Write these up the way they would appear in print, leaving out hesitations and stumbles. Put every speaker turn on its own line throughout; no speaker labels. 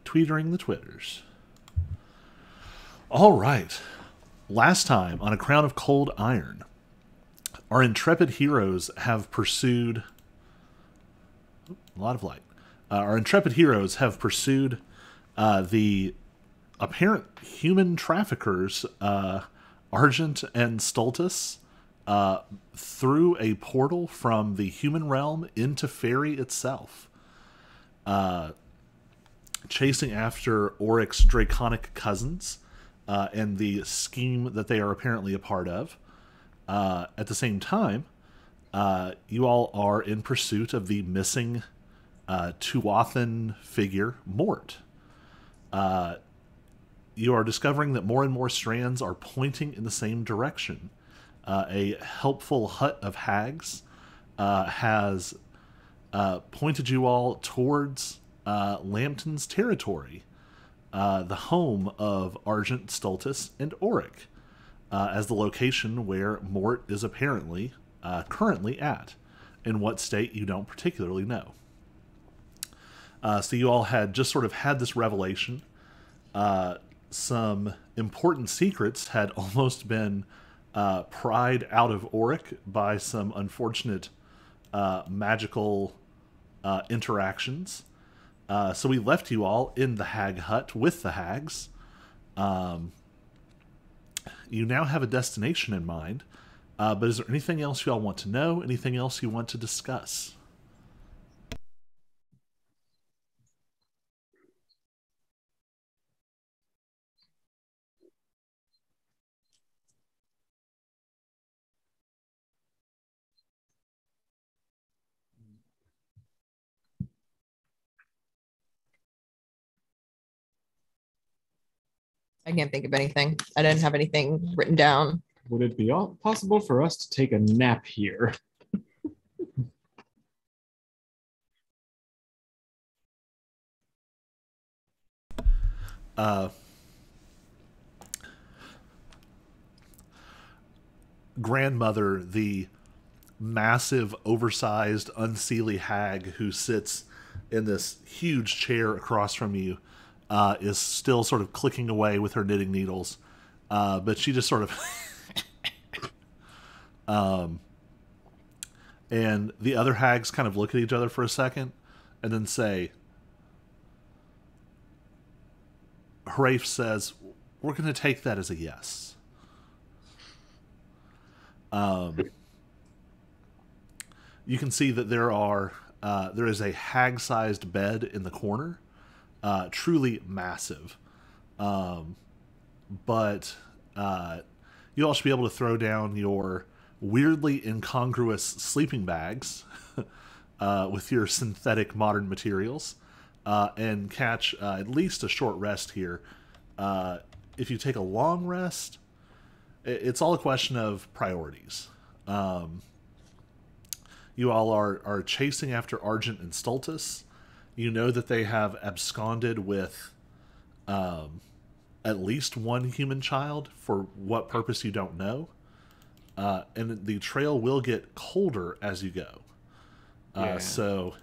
tweetering the Twitters. All right. Last time on A Crown of Cold Iron, our intrepid heroes have pursued a lot of light. Our intrepid heroes have pursued the apparent human traffickers, Argent and Stultus, through a portal from the human realm into Fairy itself, chasing after Oryx's draconic cousins and the scheme that they are apparently a part of. At the same time, you all are in pursuit of the missing Tuathan figure, Mort. You are discovering that more and more strands are pointing in the same direction. A helpful hut of hags has pointed you all towards Lambton's territory, the home of Argent, Stultus, and Auric, as the location where Mort is apparently currently at. In what state, you don't particularly know. So you all had just sort of had this revelation. Some important secrets had almost been pried out of Auric by some unfortunate magical interactions. So we left you all in the hag hut with the hags. You now have a destination in mind, but is there anything else you all want to know? Anything else you want to discuss?
I can't think of anything. I didn't have anything written down.
Would it be possible for us to take a nap here?
Grandmother, the massive, oversized, unseelie hag who sits in this huge chair across from you, is still sort of clicking away with her knitting needles. But she just sort of... and the other hags kind of look at each other for a second and then say... Hraif says, we're going to take that as a yes. You can see that there is a hag-sized bed in the corner, truly massive. But you all should be able to throw down your weirdly incongruous sleeping bags with your synthetic modern materials and catch at least a short rest here. If you take a long rest, it's all a question of priorities. You all are chasing after Argent and Stultus. You know that they have absconded with at least one human child, for what purpose you don't know. And the trail will get colder as you go. So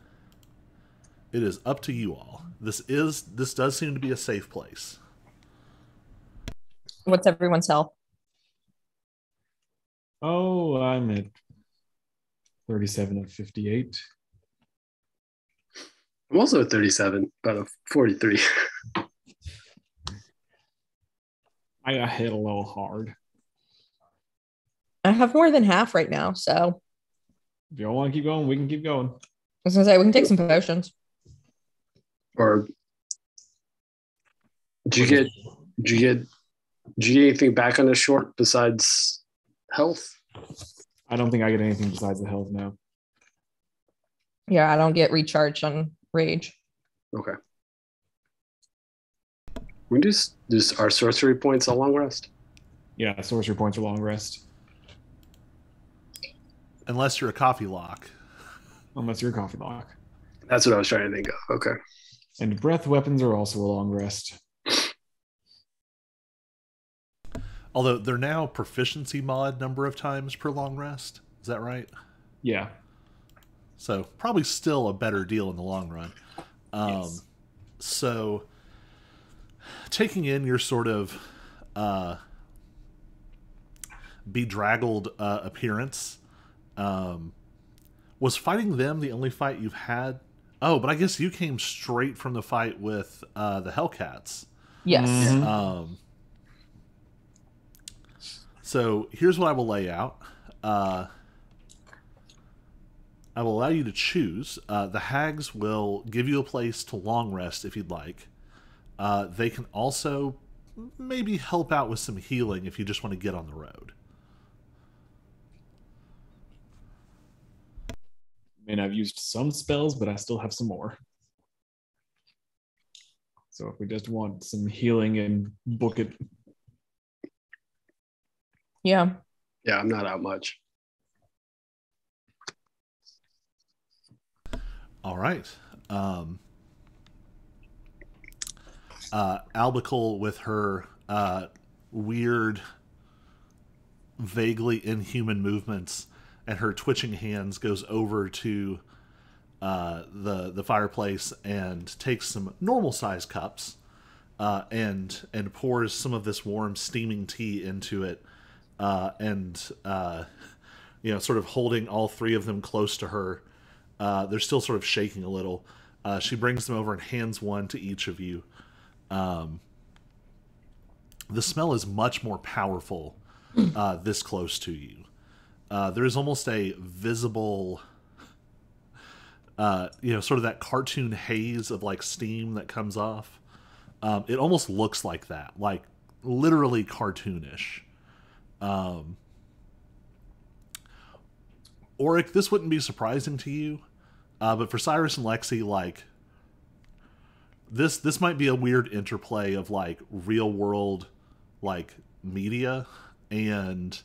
it is up to you all. This does seem to be a safe place.
What's everyone's health?
Oh, I'm at 37 of 58.
I'm also at 37 out of 43.
I got hit a little hard.
I have more than half right now, so
If y'all want to keep going, we can keep going.
I was gonna say we can take some potions.
Or did you get anything back on the short besides health?
I don't think I get anything besides the health now.
Yeah, I don't get recharged on rage.
Okay. We do our sorcery points a long rest.
Yeah, sorcery points are long rest.
Unless you're a coffee lock.
Unless you're a coffee lock.
That's what I was trying to think of. Okay.
And breath weapons are also a long rest.
Although they're now proficiency mod number of times per long rest. Is that right?
Yeah.
So probably still a better deal in the long run.
Yes.
So taking in your sort of bedraggled appearance, was fighting them the only fight you've had? Oh, but I guess you came straight from the fight with the Hellcats.
Yes.
Mhm.
So here's what I will lay out. I will allow you to choose. The hags will give you a place to long rest if you'd like. They can also maybe help out with some healing if you just want to get on the road.
I mean, I've used some spells, but I still have some more. So if we just want some healing and book it.
Yeah.
Yeah, I'm not out much.
All right. Albicle, with her weird, vaguely inhuman movements and her twitching hands, goes over to the fireplace and takes some normal sized cups and pours some of this warm steaming tea into it, and sort of holding all three of them close to her. They're still sort of shaking a little. She brings them over and hands one to each of you. The smell is much more powerful this close to you. There is almost a visible, sort of that cartoon haze of like steam that comes off. It almost looks like that, like literally cartoonish. Auric, this wouldn't be surprising to you, but for Cyrus and Lexi, like this might be a weird interplay of like real world, like media and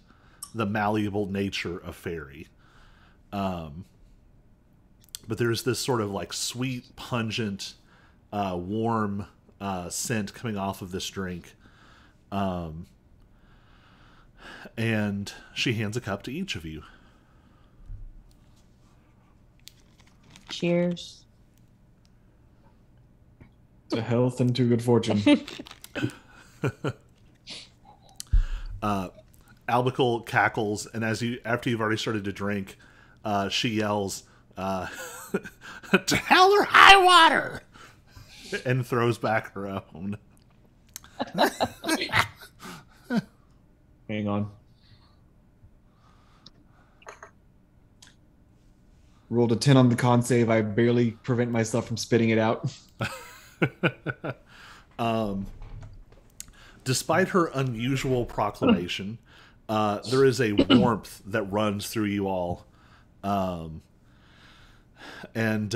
the malleable nature of fairy. But there's this sort of like sweet, pungent, warm scent coming off of this drink. And she hands a cup to each of you.
Cheers.
To health and to good fortune.
Albicle cackles, and after you've already started to drink, she yells, "To hell or high water!" and throws back her own.
Hang on. Rolled a 10 on the con save. I barely prevent myself from spitting it out.
Despite her unusual proclamation, there is a warmth that runs through you all. And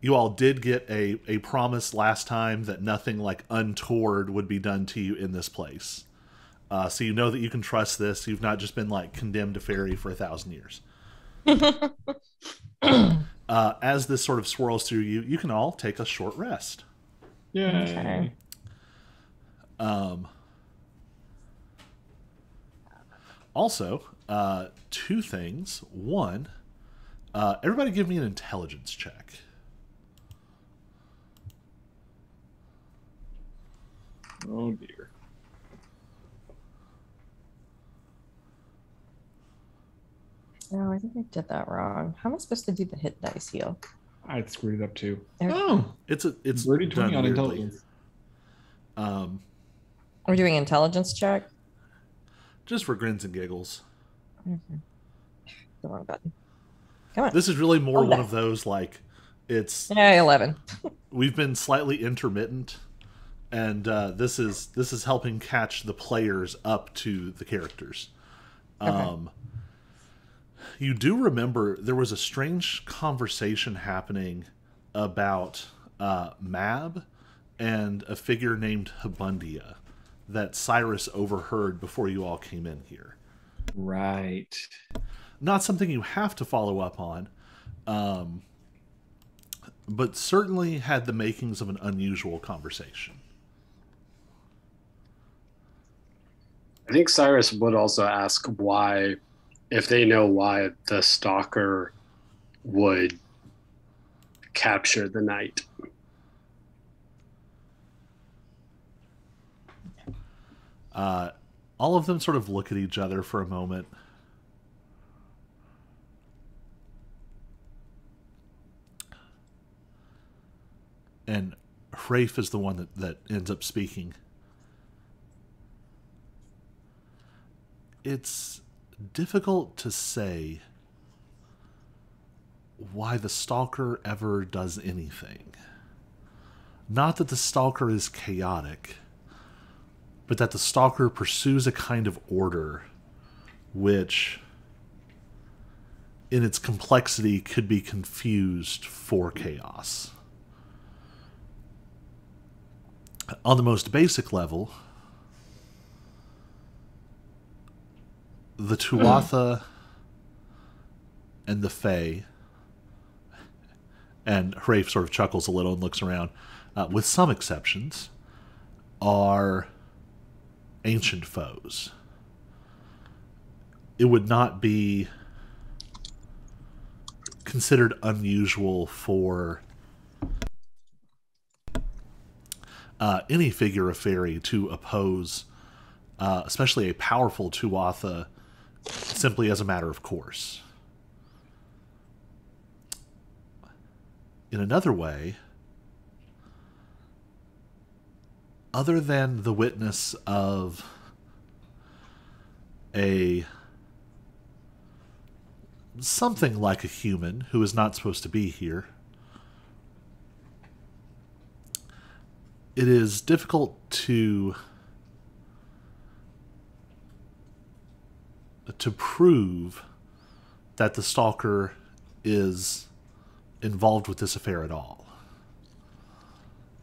you all did get a promise last time that nothing like untoward would be done to you in this place. So you know that you can trust this. You've not just been like condemned to fairy for 1,000 years. As this sort of swirls through you, you can all take a short rest.
Yay.
Okay.
Also, two things. One, everybody give me an intelligence check.
Oh dear.
Oh, I think I did that wrong. How am I supposed to do the hit dice heal?
I screwed it up too.
There.
Oh,
It's
already
done
20 on
weirdly.
intelligence.
We're doing intelligence check.
Just for grins and giggles.
The wrong button. Come on.
This is really more
Oh,
one
no.
of those like it's
Yeah, 11.
we've been slightly intermittent, and this is helping catch the players up to the characters.
Okay.
You do remember there was a strange conversation happening about Mab and a figure named Habundia that Cyrus overheard before you all came in here.
Right.
Not something you have to follow up on, but certainly had the makings of an unusual conversation.
I think Cyrus would also ask why, if they know why the stalker would capture the knight.
All of them sort of look at each other for a moment. And Rafe is the one that ends up speaking. It's difficult to say why the Stalker ever does anything. Not that the Stalker is chaotic, but that the Stalker pursues a kind of order which, in its complexity, could be confused for chaos. On the most basic level, the Tuatha and the Fae, and Rafe sort of chuckles a little and looks around, with some exceptions, are ancient foes. It would not be considered unusual for any figure of fairy to oppose, especially a powerful Tuatha, simply as a matter of course. In another way, other than the witness of something like a human who is not supposed to be here, it is difficult to prove that the Stalker is involved with this affair at all.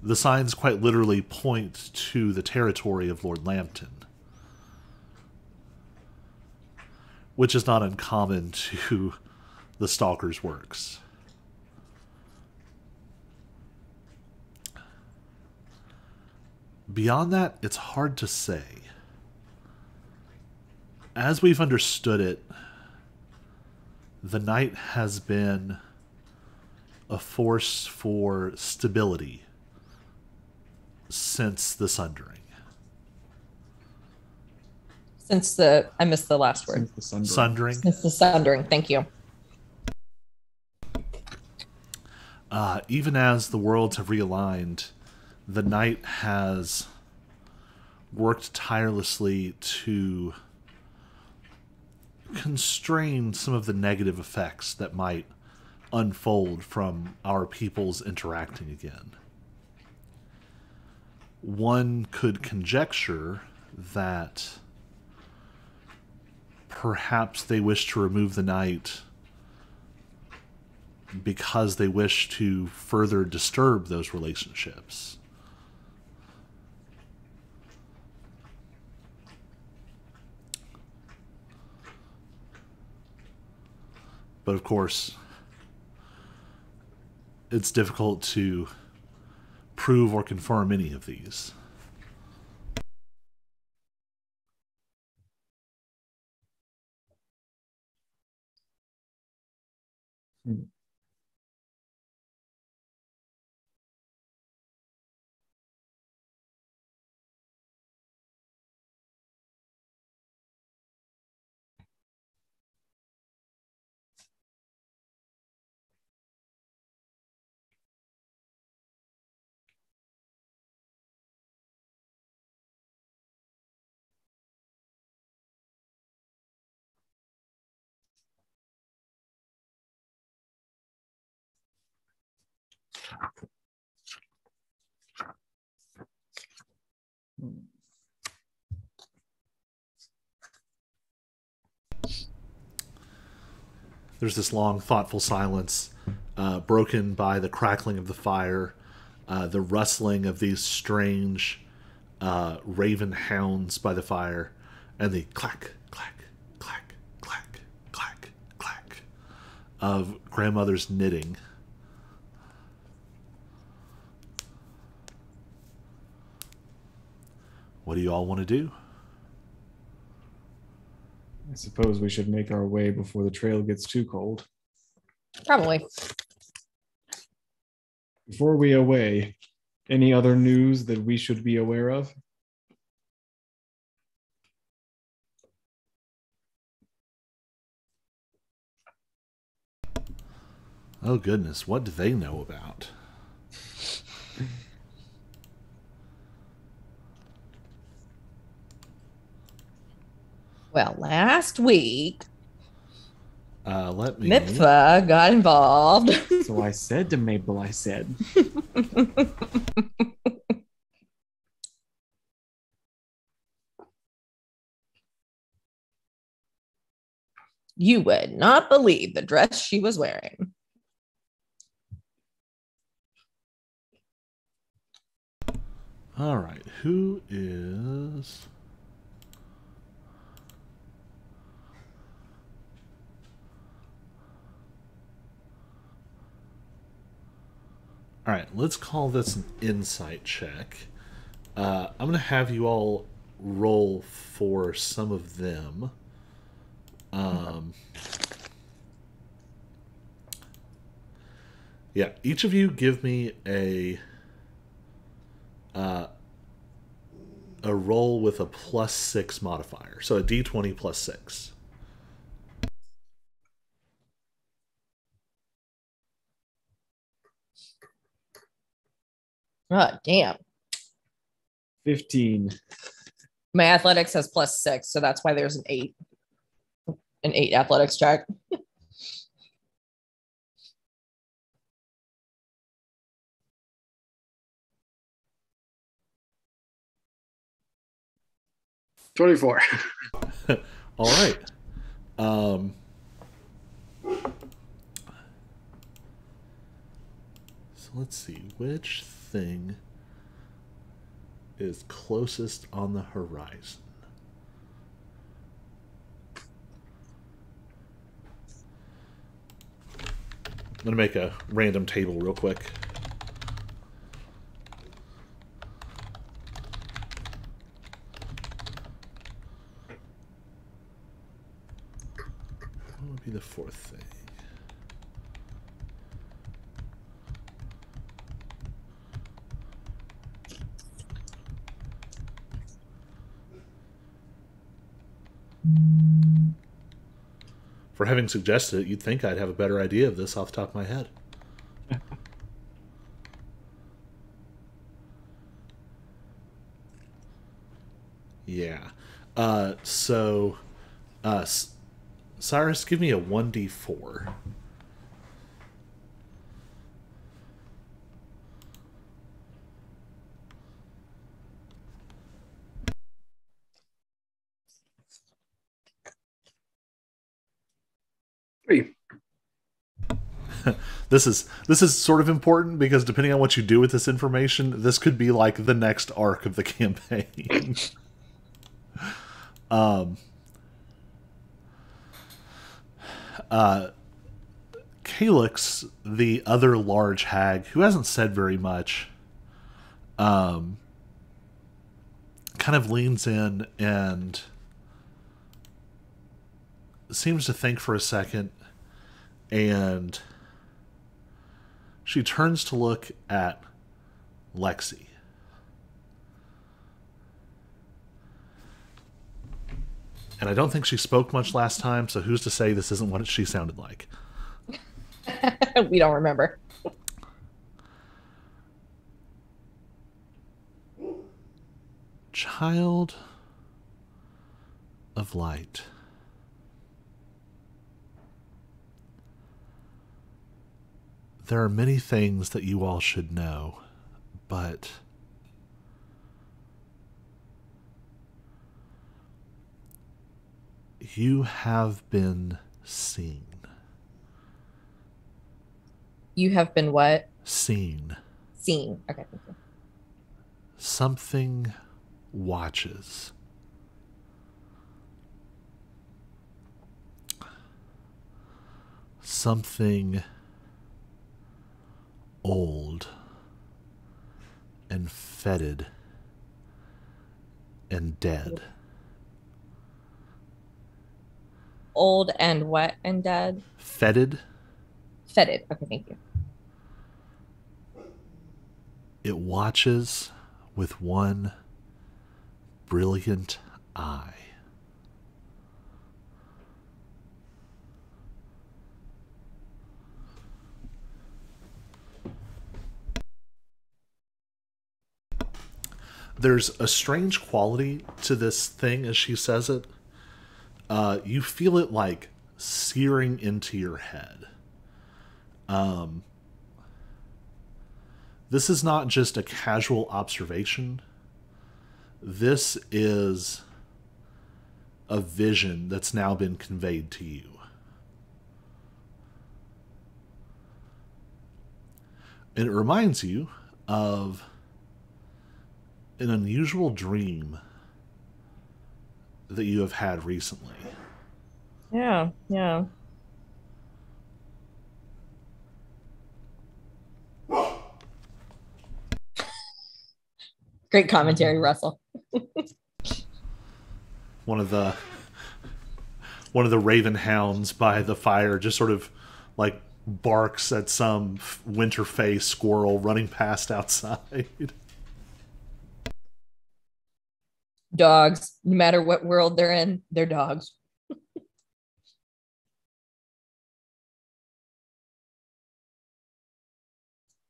The signs quite literally point to the territory of Lord Lambton, which is not uncommon to the Stalker's works. Beyond that, it's hard to say. As we've understood it, the Night has been a force for stability since the Sundering.
I missed the last word.
Since the
Sundering.
Since the Sundering, thank you.
Even as the worlds have realigned, the Night has worked tirelessly to constrain some of the negative effects that might unfold from our peoples interacting again. One could conjecture that perhaps they wish to remove the Night because they wish to further disturb those relationships. But of course, it's difficult to prove or confirm any of these. There's this long, thoughtful silence, broken by the crackling of the fire, the rustling of these strange raven hounds by the fire, and the clack, clack, clack, clack, clack, clack of grandmother's knitting. What do you all want to do?
I suppose we should make our way before the trail gets too cold.
Probably.
Before we away, any other news that we should be aware of?
Oh goodness, what do they know about?
Well, last week,
Let me.
Mipfa got involved.
So I said to Maple, I said,
You would not believe the dress she was wearing.
All right, who is? All right, let's call this an insight check. I'm going to have you all roll for some of them. Yeah, each of you give me a roll with a +6 modifier. So a d20 plus 6.
Oh, damn.
15.
My athletics has +6, so that's why there's an 8. An 8 athletics check.
24.
All right. So let's see. Which thing is closest on the horizon? I'm going to make a random table real quick. What would be the fourth thing? For having suggested it, you'd think I'd have a better idea of this off the top of my head. Yeah. So, Cyrus, give me a 1d4.
Three.
This is sort of important because depending on what you do with this information, this could be like the next arc of the campaign. Calyx, the other large hag, who hasn't said very much, kind of leans in and seems to think for a second, and she turns to look at Lexi. And I don't think she spoke much last time, so who's to say this isn't what she sounded like?
We don't remember.
Child of light. There are many things that you all should know, but you have been seen.
You have been what?
Seen.
Seen. Okay, thank you.
Something watches. Something old and fetid and dead.
Old and wet and dead.
Fetid.
Fetid. Okay, thank you.
It watches with one brilliant eye. There's a strange quality to this thing as she says it. You feel it like searing into your head. This is not just a casual observation. This is a vision that's now been conveyed to you. And it reminds you of an unusual dream that you have had recently.
Yeah, yeah. Great commentary, Russell.
One of the raven hounds by the fire just sort of like barks at some winter face squirrel running past outside.
Dogs, no matter what world they're in, they're dogs.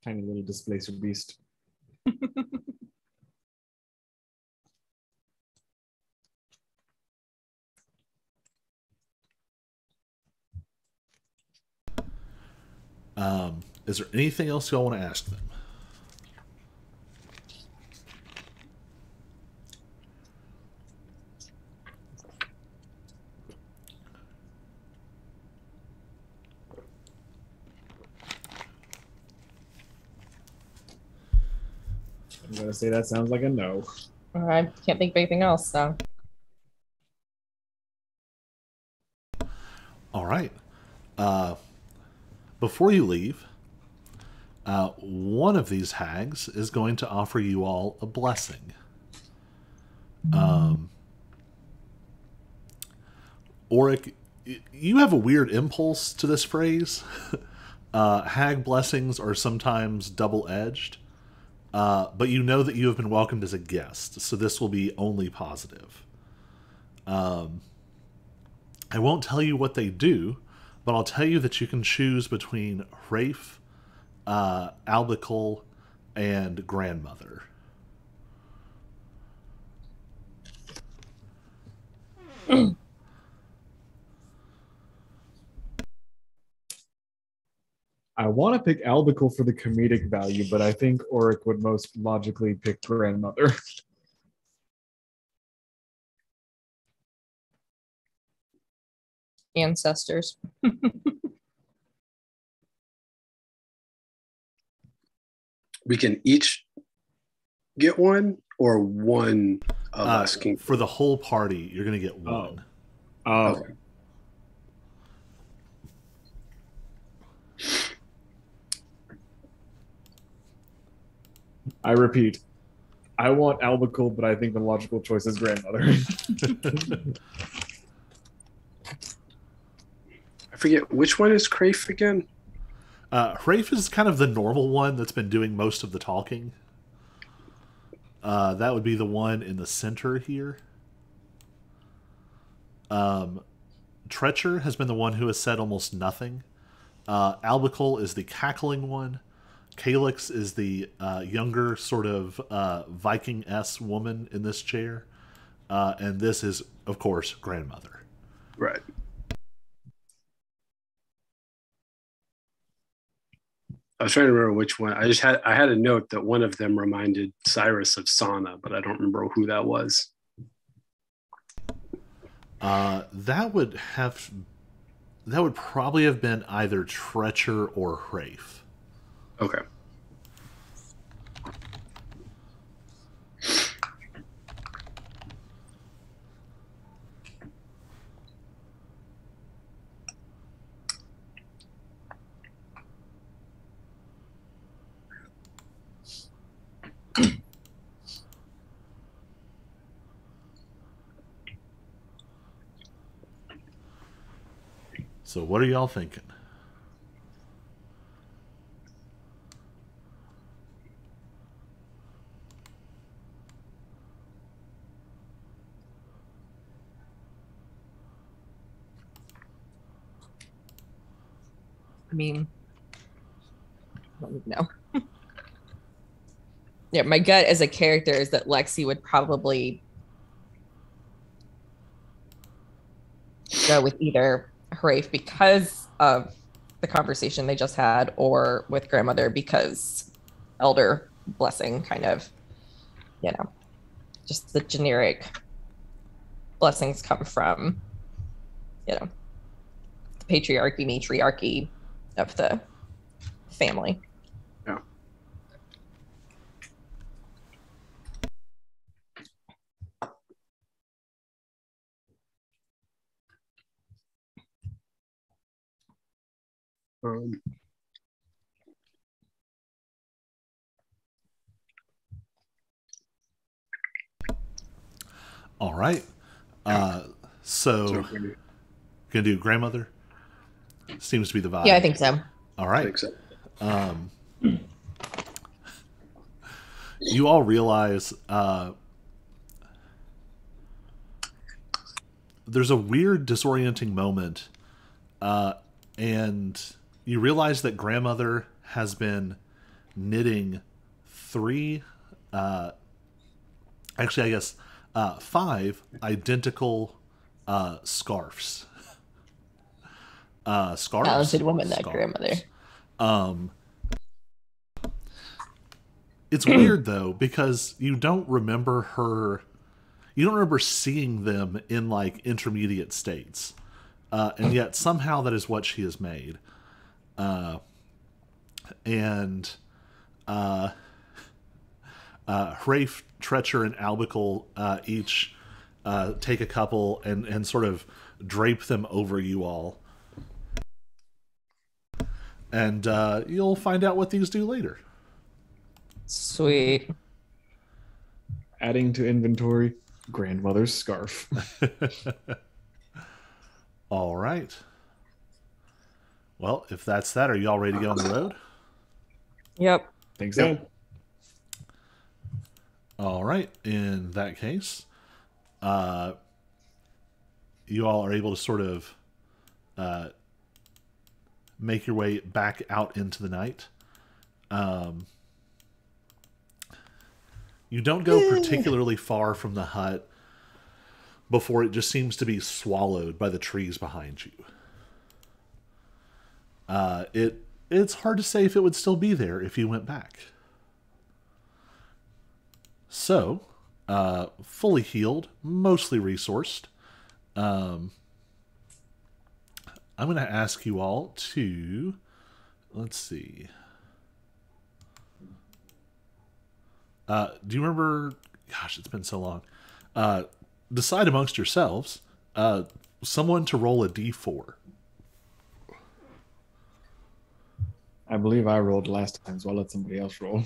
Tiny little displacer beast.
Is there anything else y'all want to ask them?
I'm gonna say that sounds like a no.
I can't think of anything else, so.
All right. Before you leave, one of these hags is going to offer you all a blessing. Auric, you have a weird impulse to this phrase. Hag blessings are sometimes double-edged, but you know that you have been welcomed as a guest, so this will be only positive. I won't tell you what they do, but I'll tell you that you can choose between Rafe, Albicle, and Grandmother.
I want to pick Albicle for the comedic value, but I think Auric would most logically pick Grandmother.
Ancestors.
We can each get one, or one of us can.
For the whole party, you're going to get one.
Oh.
Okay.
I repeat, I want Albicle, but I think the logical choice is Grandmother.
I forget which one is Crafe again.
Rafe is kind of the normal one that's been doing most of the talking. That would be the one in the center here. Treacher has been the one who has said almost nothing. Albicle is the cackling one. Calyx is the younger sort of Viking-esque woman in this chair. And this is, of course, Grandmother.
Right. I was trying to remember which one. I had a note that one of them reminded Cyrus of Sana, but I don't remember who that was.
That would probably have been either Treacher or Rafe.
Okay.
So what are y'all thinking?
I mean, I don't know. Yeah, my gut as a character is that Lexi would probably go with either Hrafe because of the conversation they just had, or with grandmother because elder blessing kind of, just the generic blessings come from, the patriarchy, matriarchy of the family.
Yeah.
All right. So gonna do grandmother. Seems to be the vibe.
Yeah, I think so.
All
I
right.
think so.
You all realize there's a weird disorienting moment, and you realize that grandmother has been knitting 3, actually I guess 5 identical scarves. Scarves?
Talented woman, that
Scarves.
grandmother.
It's weird though, because you don't remember seeing them in like intermediate states, and yet somehow that is what she has made. Hrafe, Tretcher, and Albicle each take a couple and sort of drape them over you all. And you'll find out what these do later.
Sweet.
Adding to inventory, grandmother's scarf.
All right. Well, if that's that, are you all ready to get on the road?
Yep.
Think so.
Yep.
All right. In that case, you all are able to sort of make your way back out into the night. You don't go particularly far from the hut before it just seems to be swallowed by the trees behind you. It's hard to say if it would still be there if you went back. So, fully healed, mostly resourced. I'm going to ask you all to, let's see. Do you remember, gosh, it's been so long. Decide amongst yourselves, someone to roll a d4.
I believe I rolled last time, so I'll let somebody else roll.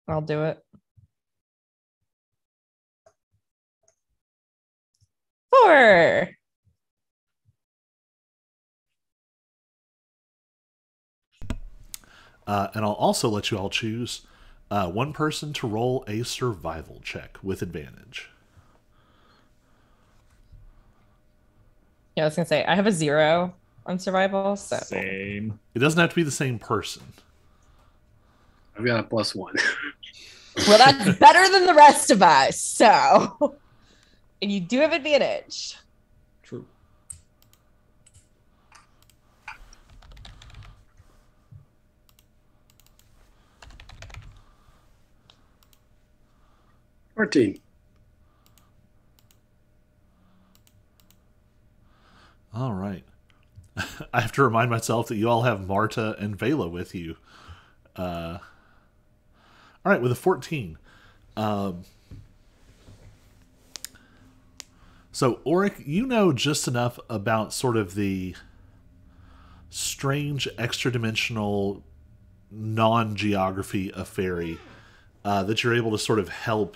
I'll do it. 4.
And I'll also let you all choose one person to roll a survival check with advantage.
Yeah, I was gonna say I have a 0 on survival, so
Same.
It doesn't have to be the same person.
I've got a +1.
well, that's better than the rest of us. So, and you do have advantage.
True.
$14.
All right. I have to remind myself that you all have Marta and Vela with you. All right, with a 14. So, Auric, you know just enough about sort of the strange extra-dimensional non-geography of fairy that you're able to sort of help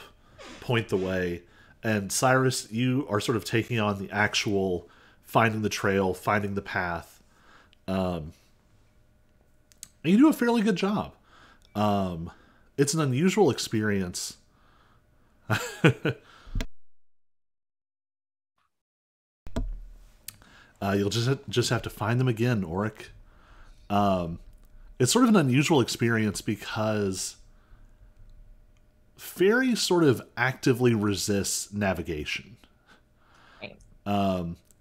point the way. And Cyrus, you are sort of taking on the actual finding the trail, finding the path. And you do a fairly good job. It's an unusual experience. You'll just have to find them again, Auric. It's sort of an unusual experience because fairy sort of actively resists navigation.
Right.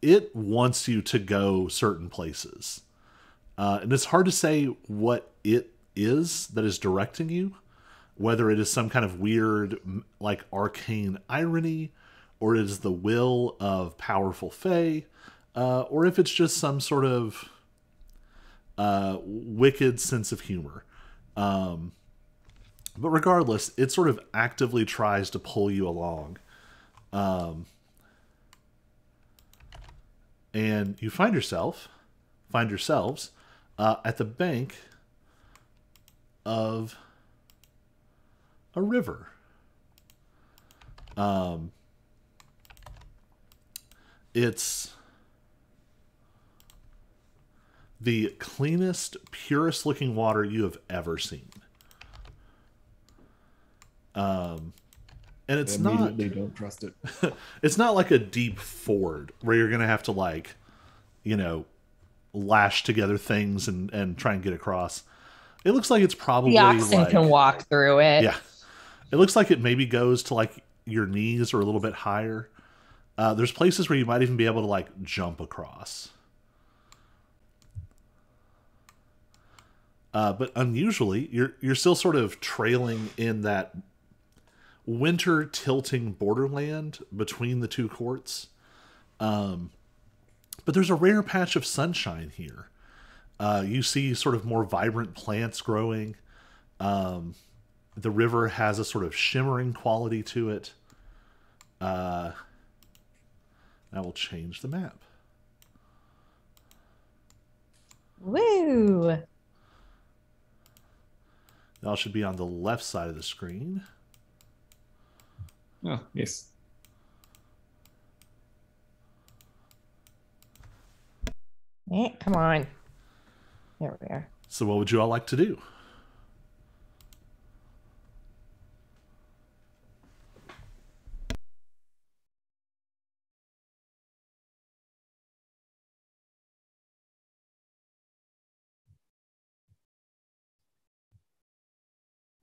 It wants you to go certain places. And it's hard to say what it is that is directing you, whether it is some kind of weird, like, arcane irony, or it is the will of powerful fae, or if it's just some sort of wicked sense of humor. But regardless, it sort of actively tries to pull you along. And you find yourselves at the bank of a river. It's the cleanest, purest looking water you have ever seen. And it's
Immediately don't trust it.
it's not like a deep ford where you're gonna have to, like, you know, lash together things and try and get across. It looks like it's probably
The oxen
like,
can walk through it.
yeah, it looks like it maybe goes to like your knees or a little bit higher. There's places where you might even be able to like jump across. But unusually, you're still sort of trailing in that winter tilting borderland between the two courts. But there's a rare patch of sunshine here. You see sort of more vibrant plants growing. The river has a sort of shimmering quality to it. I will change the map.
Woo!
Y'all should be on the left side of the screen.
Oh, yes.
Come on. There we are.
So what would you all like to do?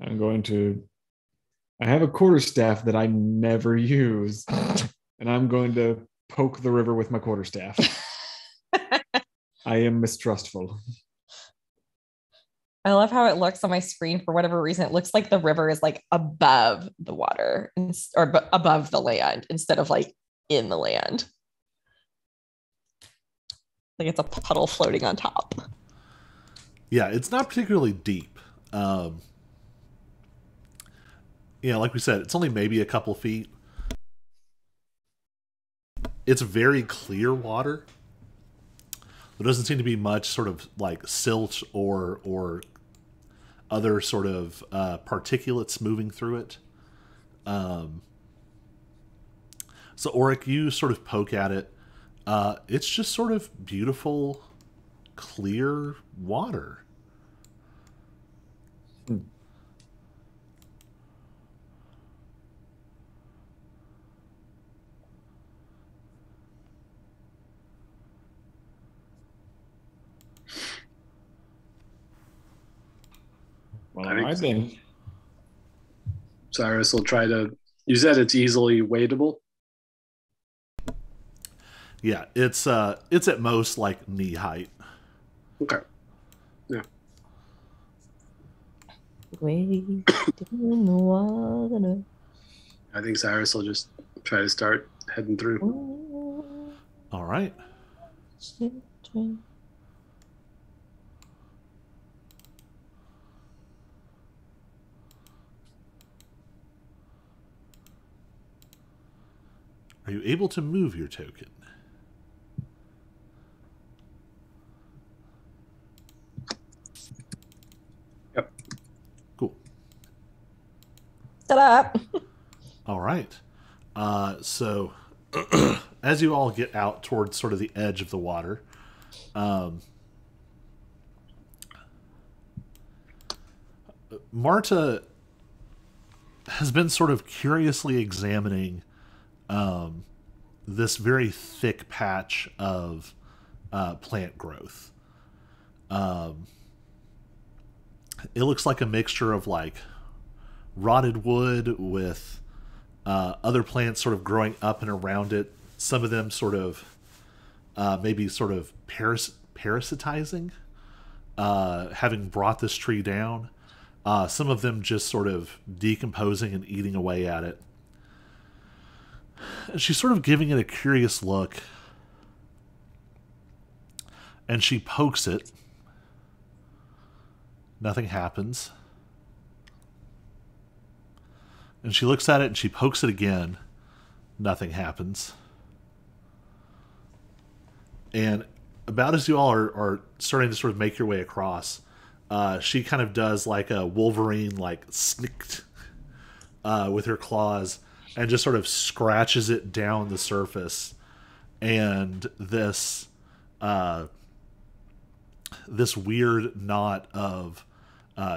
I'm going to. I have a quarterstaff that I never use, and I'm going to poke the river with my quarterstaff. I am mistrustful.
I love how it looks on my screen. For whatever reason, it looks like the river is like above the water or above the land instead of like in the land. Like it's a puddle floating on top.
Yeah, it's not particularly deep. Yeah, like we said, it's only maybe a couple feet. It's very clear water. There doesn't seem to be much sort of like silt or other sort of particulates moving through it. So Auric, you sort of poke at it. It's just sort of beautiful, clear water.
Well, all right then.
Cyrus will try to. You said it's easily wadeable.
Yeah, it's at most like knee height.
Okay. Yeah.
Wade in the water.
I think Cyrus will just try to start heading through.
All right. Are you able to move your token?
Yep.
Cool.
Shut up.
All right. So as you all get out towards sort of the edge of the water, Marta has been sort of curiously examining this very thick patch of plant growth. It looks like a mixture of like rotted wood with other plants sort of growing up and around it. Some of them sort of maybe sort of parasitizing, having brought this tree down. Some of them just sort of decomposing and eating away at it. And she's sort of giving it a curious look. And she pokes it. Nothing happens. And she looks at it and she pokes it again. Nothing happens. And about as you all are starting to sort of make your way across, she kind of does like a Wolverine, like snicked with her claws, and just sort of scratches it down the surface. And this weird knot of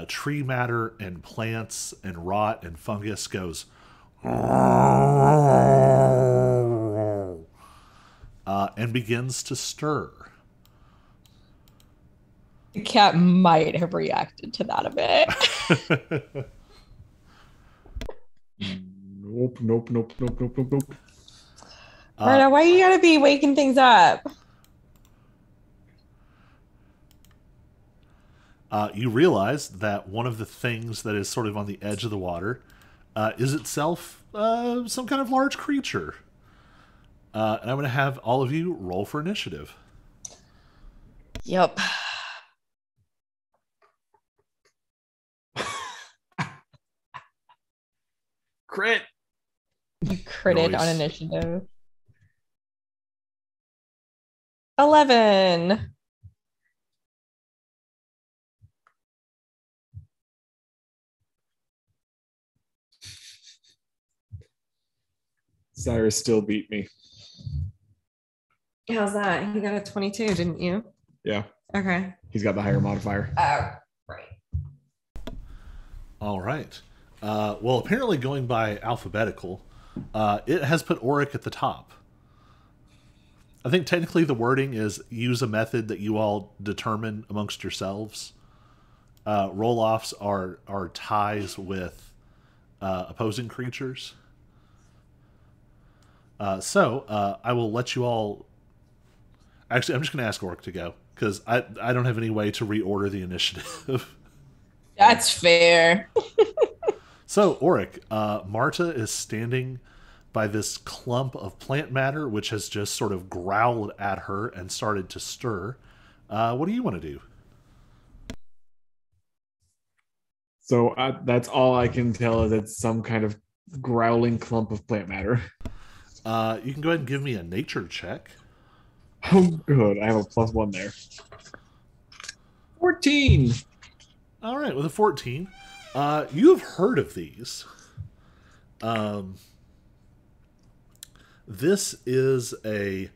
tree matter and plants and rot and fungus goes and begins to stir.
The cat might have reacted to that a bit.
Nope.
Marta, why you gotta be waking things up?
You realize that one of the things that is sort of on the edge of the water is itself some kind of large creature. And I'm going to have all of you roll for initiative.
Yep.
Crit.
You critted
Nice.
on initiative. 11.
Cyrus still beat me.
How's that? You got a 22, didn't you?
Yeah,
Okay.
he's got the higher modifier.
Oh, right.
All right. Well, apparently going by alphabetical, it has put Auric at the top. I think technically the wording is use a method that you all determine amongst yourselves. Roll-offs are ties with opposing creatures. So I will let you all... Actually, I'm just going to ask Auric to go, because I don't have any way to reorder the initiative.
That's fair.
So, Auric, Marta is standing by this clump of plant matter, which has just sort of growled at her and started to stir. What do you want to do?
So that's all I can tell is it's some kind of growling clump of plant matter.
You can go ahead and give me a nature check.
Oh, good. I have a +1 there. 14.
All right, with a 14, you have heard of these. This is a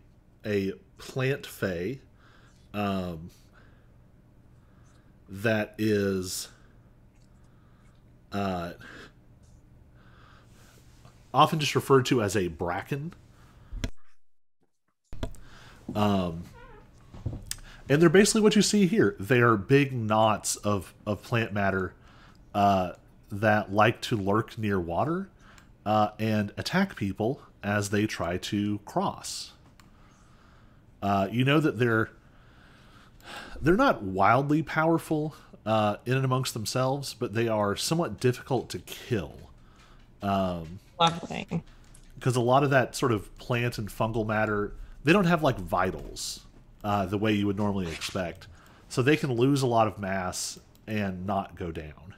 plant fae that is often just referred to as a bracken. And they're basically what you see here. They are big knots of plant matter that like to lurk near water and attack people as they try to cross. You know that they're not wildly powerful in and amongst themselves, but they are somewhat difficult to kill.
Lovely.
Because a lot of that sort of plant and fungal matter, they don't have like vitals the way you would normally expect. So they can lose a lot of mass and not go down.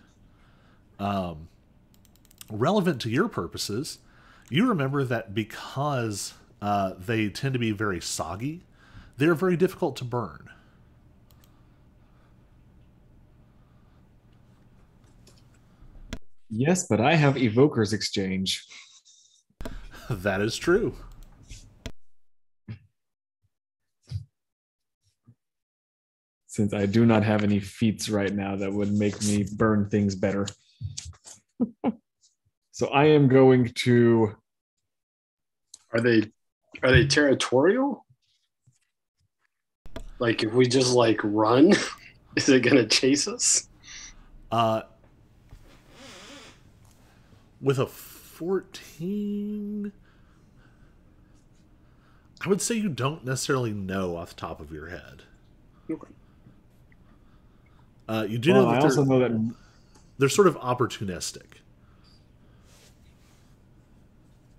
Relevant to your purposes, you remember that because they tend to be very soggy, they're very difficult to burn.
Yes, but I have Evoker's Exchange.
That is true.
Since I do not have any feats right now that would make me burn things better. So I am going to...
Are they territorial? Like if we just like run, is it gonna chase us?
Uh, with a 14, I would say you don't necessarily know off the top of your head.
Okay.
You do
Well,
know that
I also know that
they're sort of opportunistic.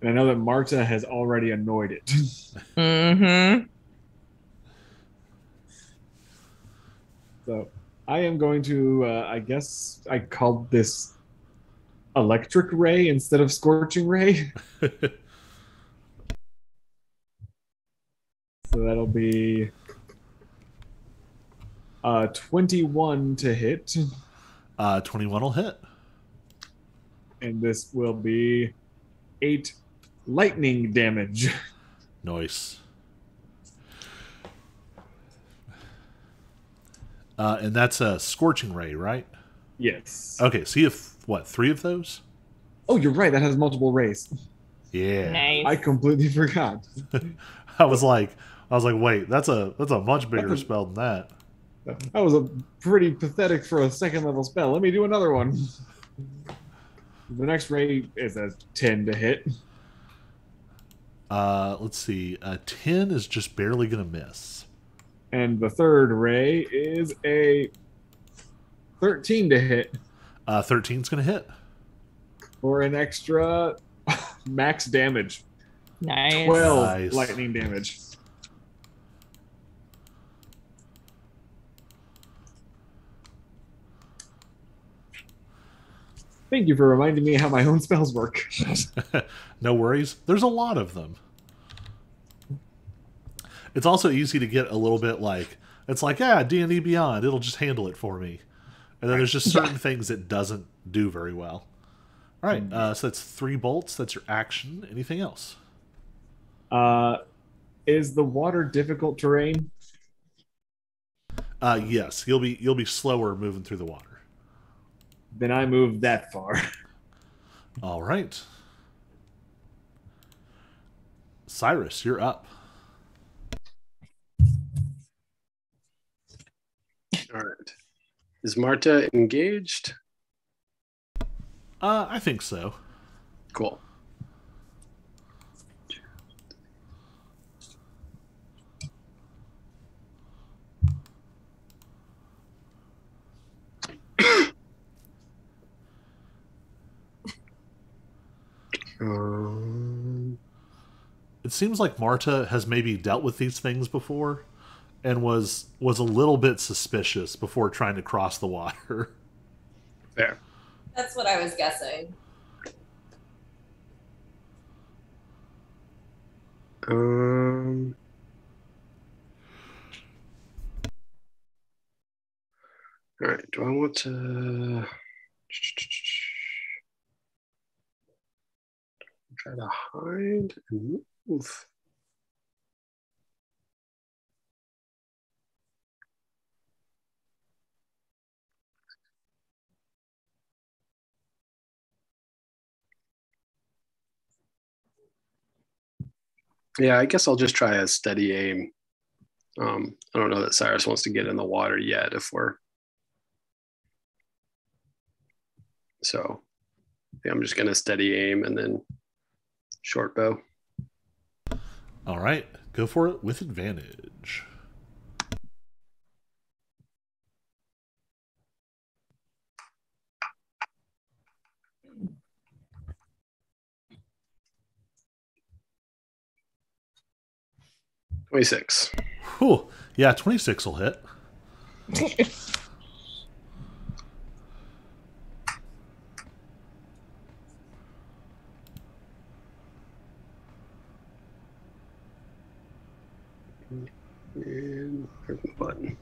and I know that Marta has already annoyed it.
Mm-hmm.
So I am going to, I guess I called this electric ray instead of scorching ray. So that'll be 21 to hit.
21 will hit.
And this will be 8 lightning damage.
Nice. And that's a scorching ray, right?
Yes.
Okay, so you have, what, 3 of those?
Oh, you're right. That has multiple rays.
Yeah.
Nice.
I completely forgot.
I was like, wait, that's a much bigger
That's a-
spell than that.
That was a pretty pathetic for a second level spell. Let me do another one. The next ray is a 10 to hit.
Let's see. 10 is just barely gonna miss.
And the third ray is a 13 to hit
13's gonna hit.
for an extra max damage.
Nice.
12
Nice.
lightning damage. Thank you for reminding me how my own spells work.
No worries. There's a lot of them. It's also easy to get a little bit like, it's like, yeah, D&D Beyond, it'll just handle it for me. And then there's just certain things it doesn't do very well. All right, so that's 3 bolts. That's your action. Anything else?
Is the water difficult terrain?
Yes, you'll be slower moving through the water.
Then I move that far.
All right. Cyrus, you're up.
All right. Is Marta engaged?
I think so.
Cool.
It seems like Marta has maybe dealt with these things before and was a little bit suspicious before trying to cross the water.
Fair.
That's what I was guessing.
All right. Do I want to try to hide and move? Yeah, I guess I'll just try a steady aim. I don't know that Cyrus wants to get in the water yet if we're... So yeah, I'm just going to steady aim and then short bow.
All right, go for it with advantage.
$26.
Whew. Yeah, 26 will hit.
And there's the button.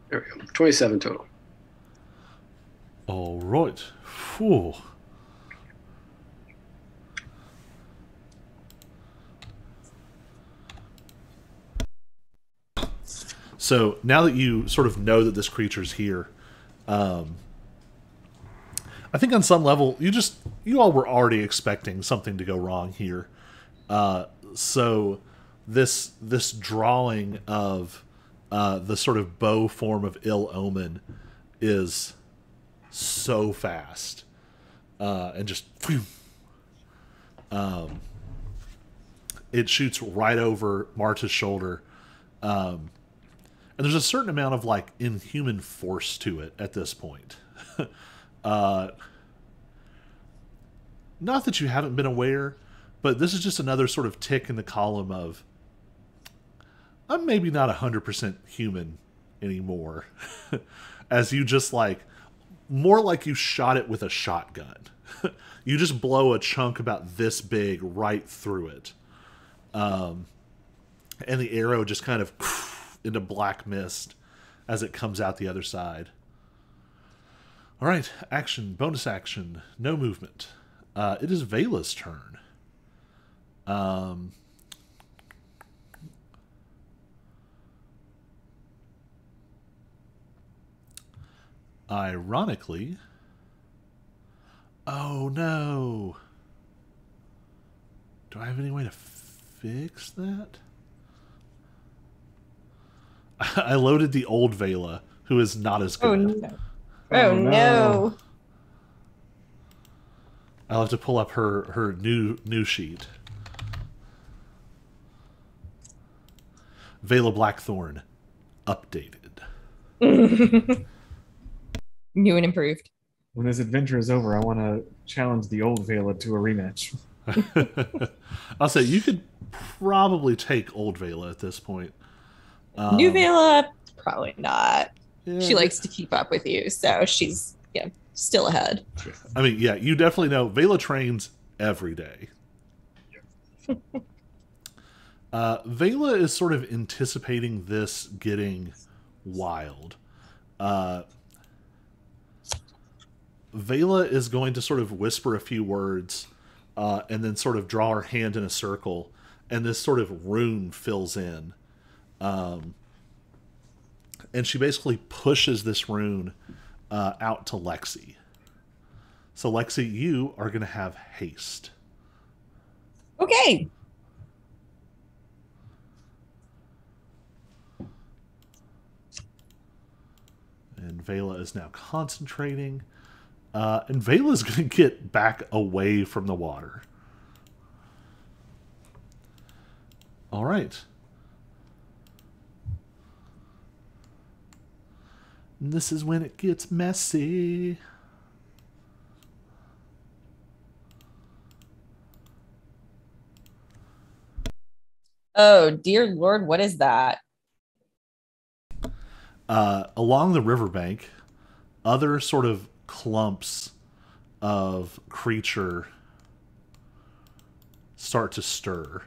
There we go. 27 total.
All right. Whew. So now that you sort of know that this creature's here, I think on some level you all were already expecting something to go wrong here. So this drawing of the sort of bow form of ill omen is so fast, and just it shoots right over Marta's shoulder, and there's a certain amount of like inhuman force to it at this point. Not that you haven't been aware, but this is just another sort of tick in the column of I'm maybe not 100% human anymore. As you just like, more like you shot it with a shotgun. You just blow a chunk about this big right through it. And the arrow just kind of into black mist as it comes out the other side. All right, action, bonus action, no movement. It is Vela's turn. Ironically, oh no. Do I have any way to fix that? I loaded the old Vela, who is not as good.
Oh no. Oh no.
I'll have to pull up her new sheet. Vela Blackthorn, updated.
New and improved.
When this adventure is over, I want to challenge the old Vela to a rematch.
I'll say you could probably take old Vela at this point.
New Vela, probably not.
Yeah,
She likes to keep up with you, so she's still ahead.
I mean, yeah, you definitely know Vela trains every day. Vela is sort of anticipating this getting wild. Vela is going to sort of whisper a few words and then sort of draw her hand in a circle, and this sort of rune fills in. And she basically pushes this rune out to Lexi. So Lexi, you are going to have haste.
Okay.
And Vela is now concentrating. And Vela is going to get back away from the water. All right. And this is when it gets messy.
Oh, dear Lord, what is that?
Along the riverbank, other sort of clumps of creature start to stir.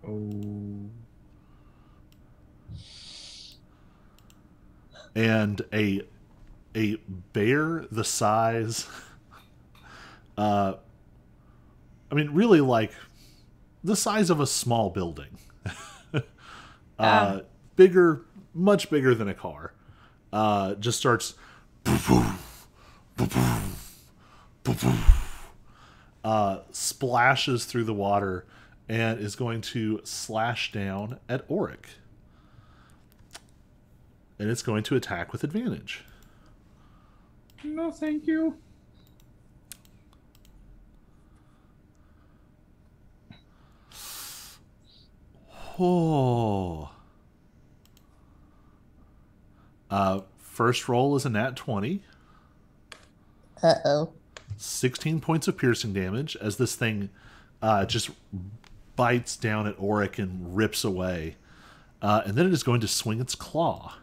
Oh.
And a bear the size I mean really like the size of a small building. Bigger, much bigger than a car. Just starts splashes through the water and is going to slash down at Auric. And it's going to attack with advantage.
No, thank you.
Oh. First roll is a nat 20.
Uh-oh.
16 points of piercing damage as this thing just bites down at Auric and rips away. And then it is going to swing its claw.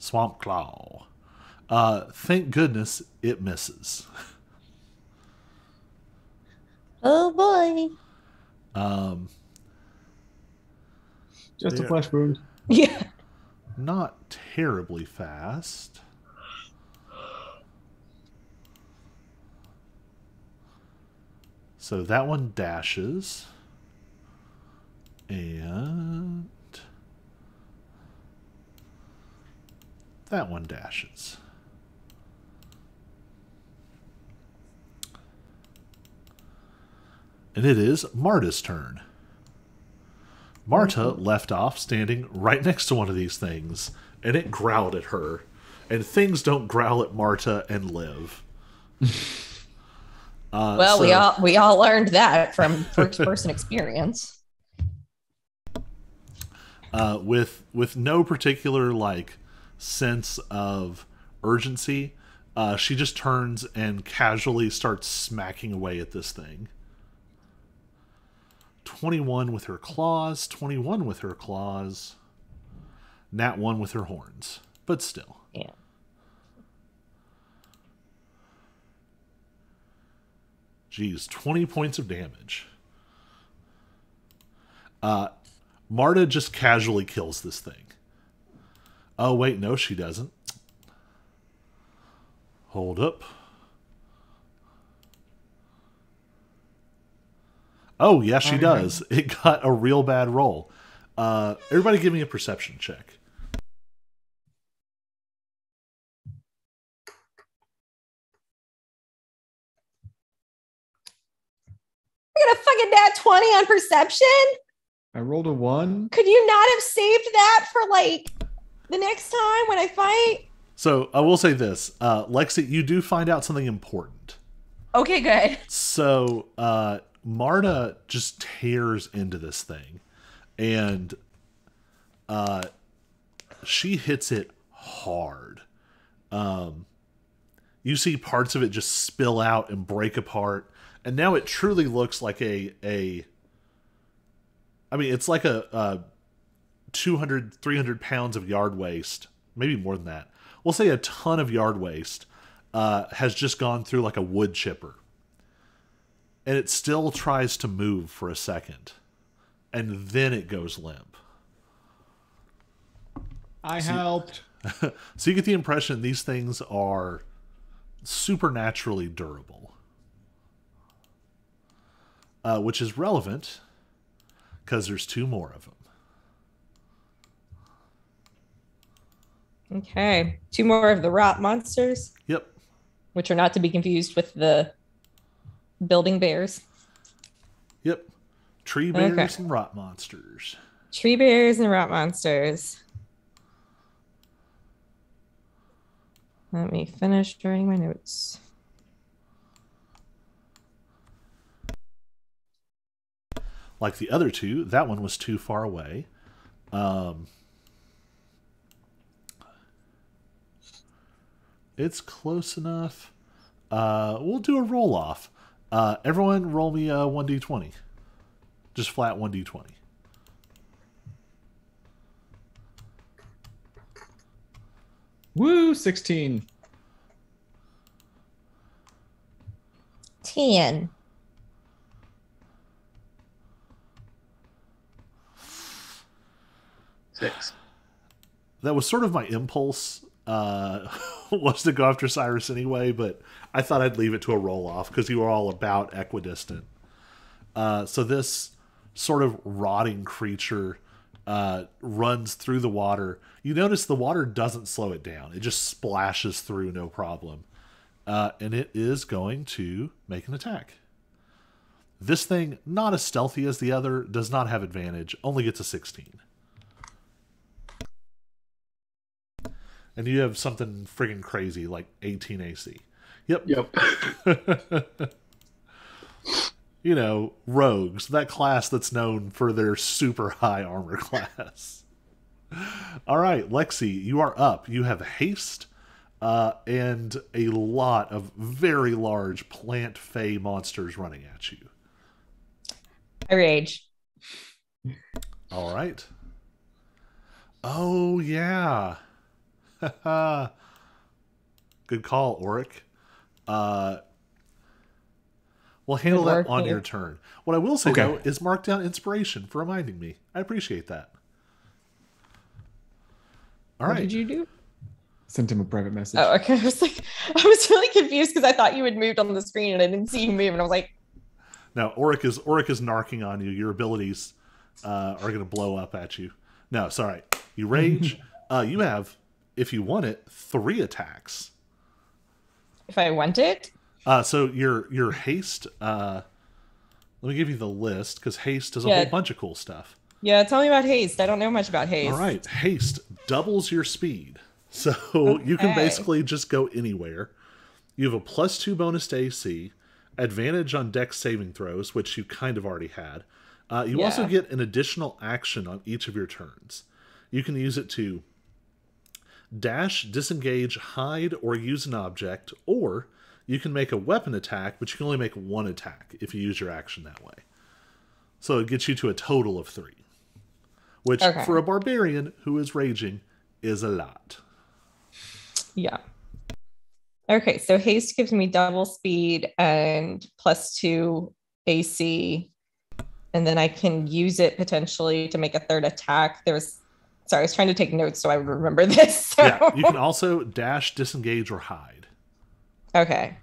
Swamp Claw. Thank goodness it misses.
Oh boy.
Just a
Yeah.
flesh wound.
Yeah.
Not terribly fast. So that one dashes. And that one dashes. And it is Marta's turn. Marta left off standing right next to one of these things, and it growled at her. And things don't growl at Marta and live.
We all learned that from first-person experience.
With no particular sense of urgency, she just turns and casually starts smacking away at this thing. 21 with her claws, 21 with her claws, nat 1 with her horns, but still.
Yeah.
Geez, 20 points of damage. Marta just casually kills this thing. Oh, wait, no, she doesn't. Hold up. Oh, yeah, she does. It got a real bad roll. Everybody give me a perception check.
I got a fucking nat 20 on perception?
I rolled a 1.
Could you not have saved that for the next time when I fight?
So I will say this. Lexi, you do find out something important.
Okay, good.
So Marta just tears into this thing, and she hits it hard. You see parts of it just spill out and break apart, and now it truly looks like it's like a 200, 300 pounds of yard waste, maybe more than that. We'll say a ton of yard waste has just gone through like a wood chipper. And it still tries to move for a second. And then it goes limp.
I helped.
So you get the impression these things are supernaturally durable. Which is relevant because there's 2 more of them.
Okay. 2 more of the rot monsters.
Yep.
Which are not to be confused with the building bears.
Yep. Tree bears and rot monsters.
Tree bears and rot monsters. Let me finish writing my notes.
Like the other 2, that one was too far away. It's close enough. We'll do a roll-off. Everyone roll me a 1d20. Just flat 1d20.
Woo, 16.
10.
Six.
That was sort of my impulse. Was to go after Cyrus anyway, but I thought I'd leave it to a roll-off because you were all about equidistant. So this sort of rotting creature runs through the water. You notice the water doesn't slow it down. It just splashes through no problem. And it is going to make an attack. This thing, not as stealthy as the other, does not have advantage, only gets a 16. And you have something friggin' crazy like 18 AC. Yep. You know, rogues, that class that's known for their super high armor class. All right, Lexi, you are up. You have haste and a lot of very large plant fey monsters running at you.
I rage.
All right. Oh, yeah. Good call, Auric. We'll handle that on your turn. What I will say, though, is mark down inspiration for reminding me. I appreciate that. All right.
What did you do?
Sent him a private message.
Oh, okay. I was really confused because I thought you had moved on the screen and I didn't see you move, and I was like,
no, Auric is narking on you. Your abilities are going to blow up at you. No, sorry. You rage. You have, if you want it, 3 attacks.
If I want it?
So your haste Let me give you the list, because haste does a
Yeah.
whole bunch of cool stuff.
Yeah, tell me about haste. I don't know much about haste.
All right, haste doubles your speed. So you can
Okay.
basically just go anywhere. You have a +2 bonus to AC, advantage on dex saving throws, which you kind of already had. You also
Yeah.
get an additional action on each of your turns. You can use it to dash, disengage, hide, or use an object, or you can make a weapon attack, but you can only make one attack if you use your action that way. So it gets you to a total of 3, which
Okay.
for a barbarian who is raging is a lot.
Yeah. Okay, so haste gives me double speed and +2 AC. And then I can use it potentially to make a third attack. Sorry, I was trying to take notes so I would remember this. So.
Yeah, you can also dash, disengage, or hide.
Okay.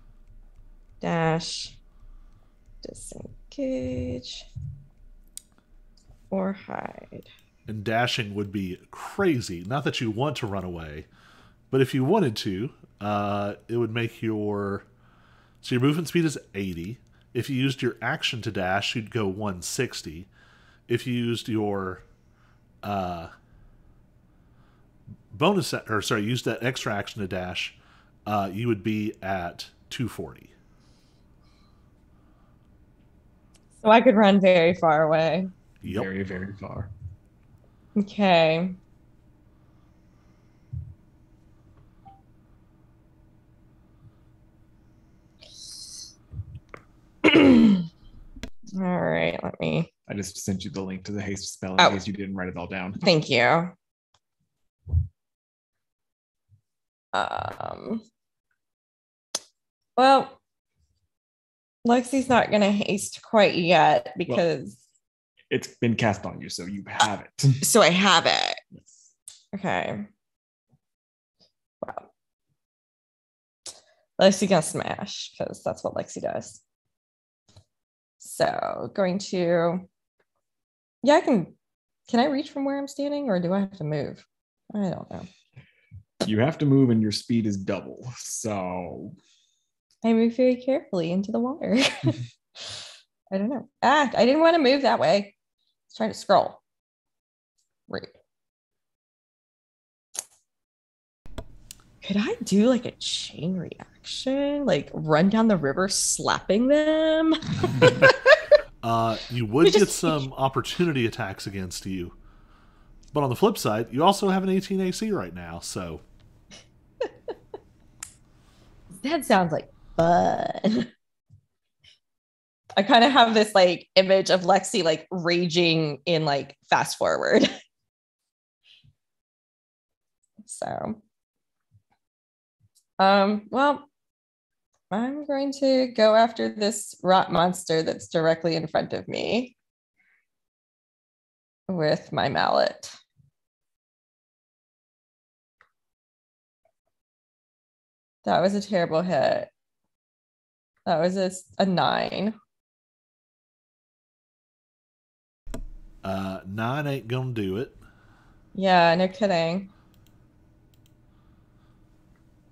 Dash, disengage, or hide.
And dashing would be crazy. Not that you want to run away, but if you wanted to, it would make your... So your movement speed is 80. If you used your action to dash, you'd go 160. If you used your used that extra action to dash, you would be at 240.
So I could run very far away.
Yep.
Very, very far.
Okay. All right, let me.
I just sent you the link to the haste spell in
Oh.
case you didn't write it all down.
Thank you. Um. Well, Lexi's not gonna haste quite yet because
It's been cast on you, so you have it.
so I have it. Okay. Wow. Lexi gonna smash because that's what Lexi does. So going to, yeah, I can I reach from where I'm standing or do I have to move? I don't know.
You have to move and your speed is double. So
I move very carefully into the water. I don't know. I didn't want to move that way. I was trying to scroll. Rude. Could I do like a chain reaction? Like run down the river slapping them?
You would
We
get
just-
some opportunity attacks against you. But on the flip side, you also have an 18 AC right now, so...
That sounds like fun. I kind of have this like image of Lexi like raging in like fast forward. So, well, I'm going to go after this rot monster that's directly in front of me with my mallet. That was a terrible hit. That was a 9.
9 ain't gonna do it.
Yeah, no kidding.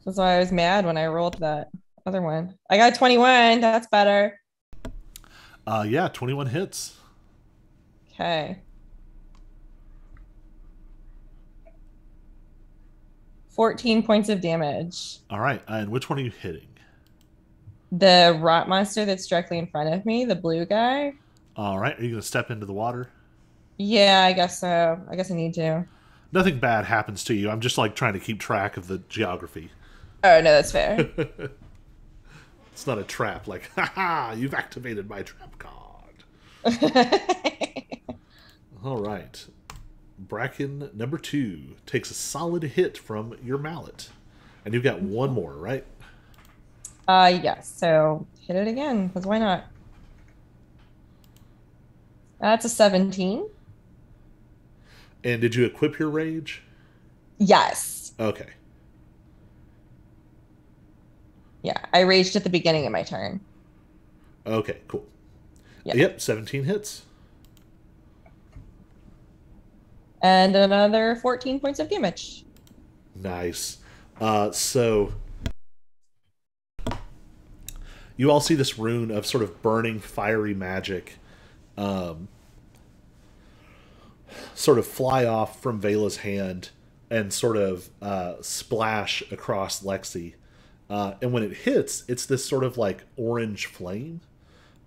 That's why I was mad when I rolled that other one. I got 21. That's better.
Yeah, 21 hits.
Okay. 14 points of damage.
All right, and which one are you hitting?
The rot monster that's directly in front of me, the blue guy.
All right, are you gonna step into the water?
Yeah, I guess so. I guess I need to.
Nothing bad happens to you. I'm just like trying to keep track of the geography.
Oh, no, that's fair.
It's not a trap. Like, haha, you've activated my trap card. All right. Bracken number 2 takes a solid hit from your mallet. And you've got one more, right?
Yes. So hit it again, because why not? That's a 17.
And did you equip your rage?
Yes.
Okay.
Yeah, I raged at the beginning of my turn.
Okay, cool.
Yeah.
Yep, 17 hits.
And another 14 points of damage.
Nice. So You all see this rune of sort of burning fiery magic sort of fly off from Vela's hand and sort of splash across Lexi. And when it hits, it's this sort of like orange flame.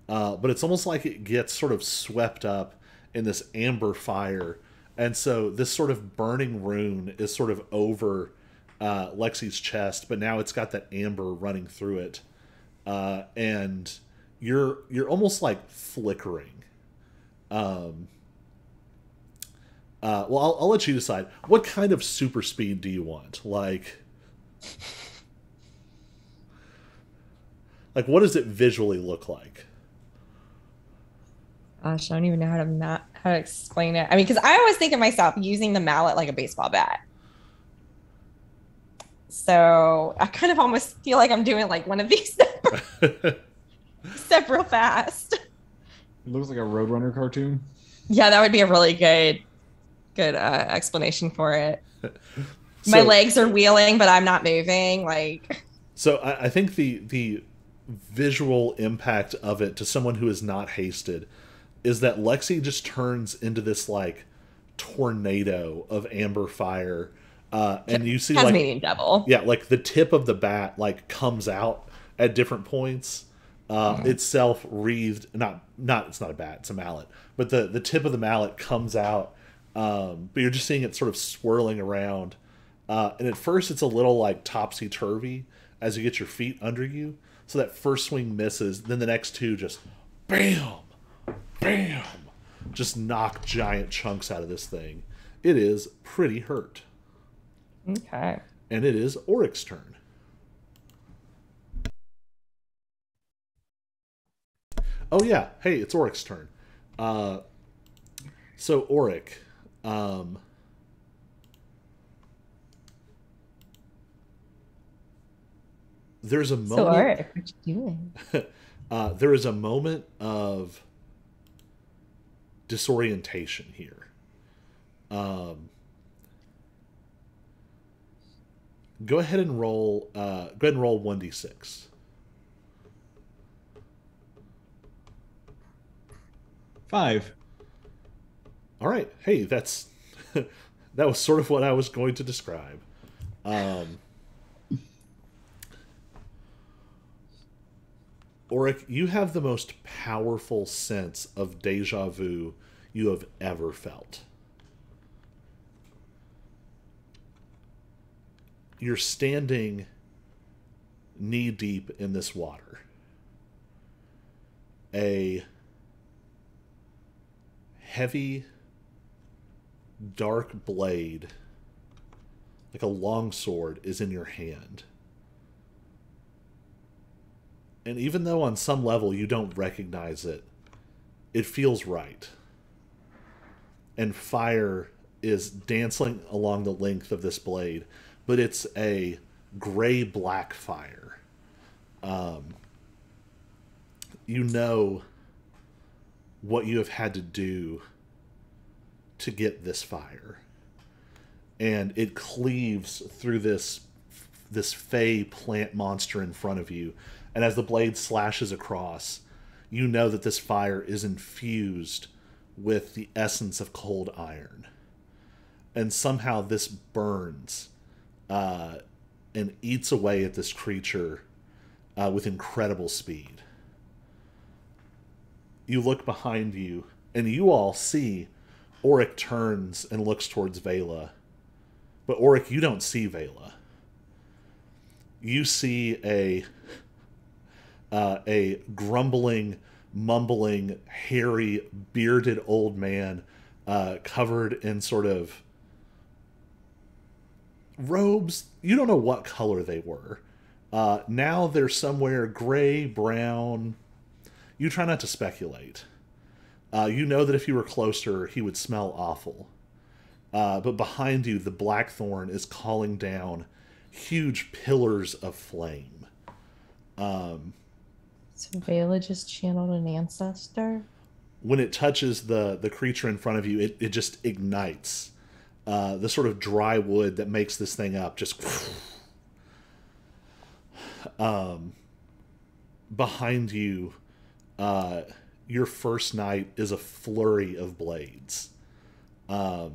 But it's almost like it gets sort of swept up in this amber fire. And so this sort of burning rune is sort of over Lexi's chest, but now it's got that amber running through it. And you're almost like flickering. Well, I'll let you decide. What kind of super speed do you want? Like what does it visually look like?
Gosh, I don't even know how to explain it. I mean, because I always think of myself using the mallet like a baseball bat. So I kind of almost feel like I'm doing like one of these step real fast.
It looks like a Roadrunner cartoon.
Yeah, that would be a really good explanation for it. My legs are wheeling, but I'm not moving. Like,
so I think the visual impact of it to someone who is not hasted is that Lexi just turns into this like tornado of amber fire, and you see
Tasmanian devil.
Yeah, like the tip of the bat like comes out at different points. Itself wreathed, not it's not a bat, it's a mallet, but the tip of the mallet comes out, but you're just seeing it sort of swirling around, and at first it's a little like topsy-turvy as you get your feet under you, so that first swing misses, then the next two just bam bam just knock giant chunks out of this thing. It is pretty hurt.
Okay.
And it is Oryx's turn. Oh yeah, hey, it's Oryx's turn. So Oryx, there's a moment.
So Oryx, what you doing?
There is a moment of disorientation here. Go ahead and roll. Go ahead and roll 1d6.
5.
All right. Hey, that's that was sort of what I was going to describe. Oryx, you have the most powerful sense of deja vu you have ever felt. You're standing knee deep in this water. A heavy, dark blade, like a longsword, is in your hand. And even though on some level you don't recognize it, it feels right. And fire is dancing along the length of this blade, but it's a gray-black fire. You know what you have had to do to get this fire. And it cleaves through this fey plant monster in front of you. And as the blade slashes across, you know that this fire is infused with the essence of cold iron. And somehow this burns and eats away at this creature with incredible speed. You look behind you, and you all see Oryx turns and looks towards Vela. But Oryx, you don't see Vela. You see a grumbling, mumbling, hairy, bearded old man covered in sort of robes. You don't know what color they were. Now they're somewhere gray, brown. You try not to speculate. You know that if you were closer, he would smell awful. But behind you, the Blackthorn is calling down huge pillars of flame.
So Vela just channeled an ancestor?
When it touches the creature in front of you, it just ignites. The sort of dry wood that makes this thing up just... behind you, your first night is a flurry of blades. A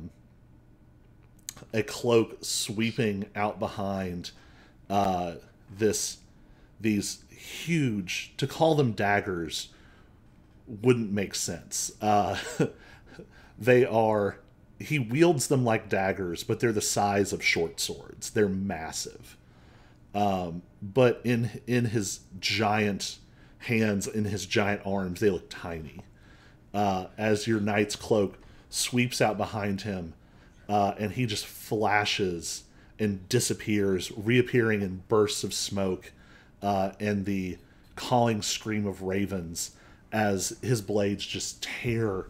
cloak sweeping out behind these huge, to call them daggers wouldn't make sense. They are, he wields them like daggers, but they're the size of short swords. They're massive. But in his giant hands, in his giant arms, they look tiny. As your knight's cloak sweeps out behind him, and he just flashes and disappears, reappearing in bursts of smoke, and the calling scream of ravens as his blades just tear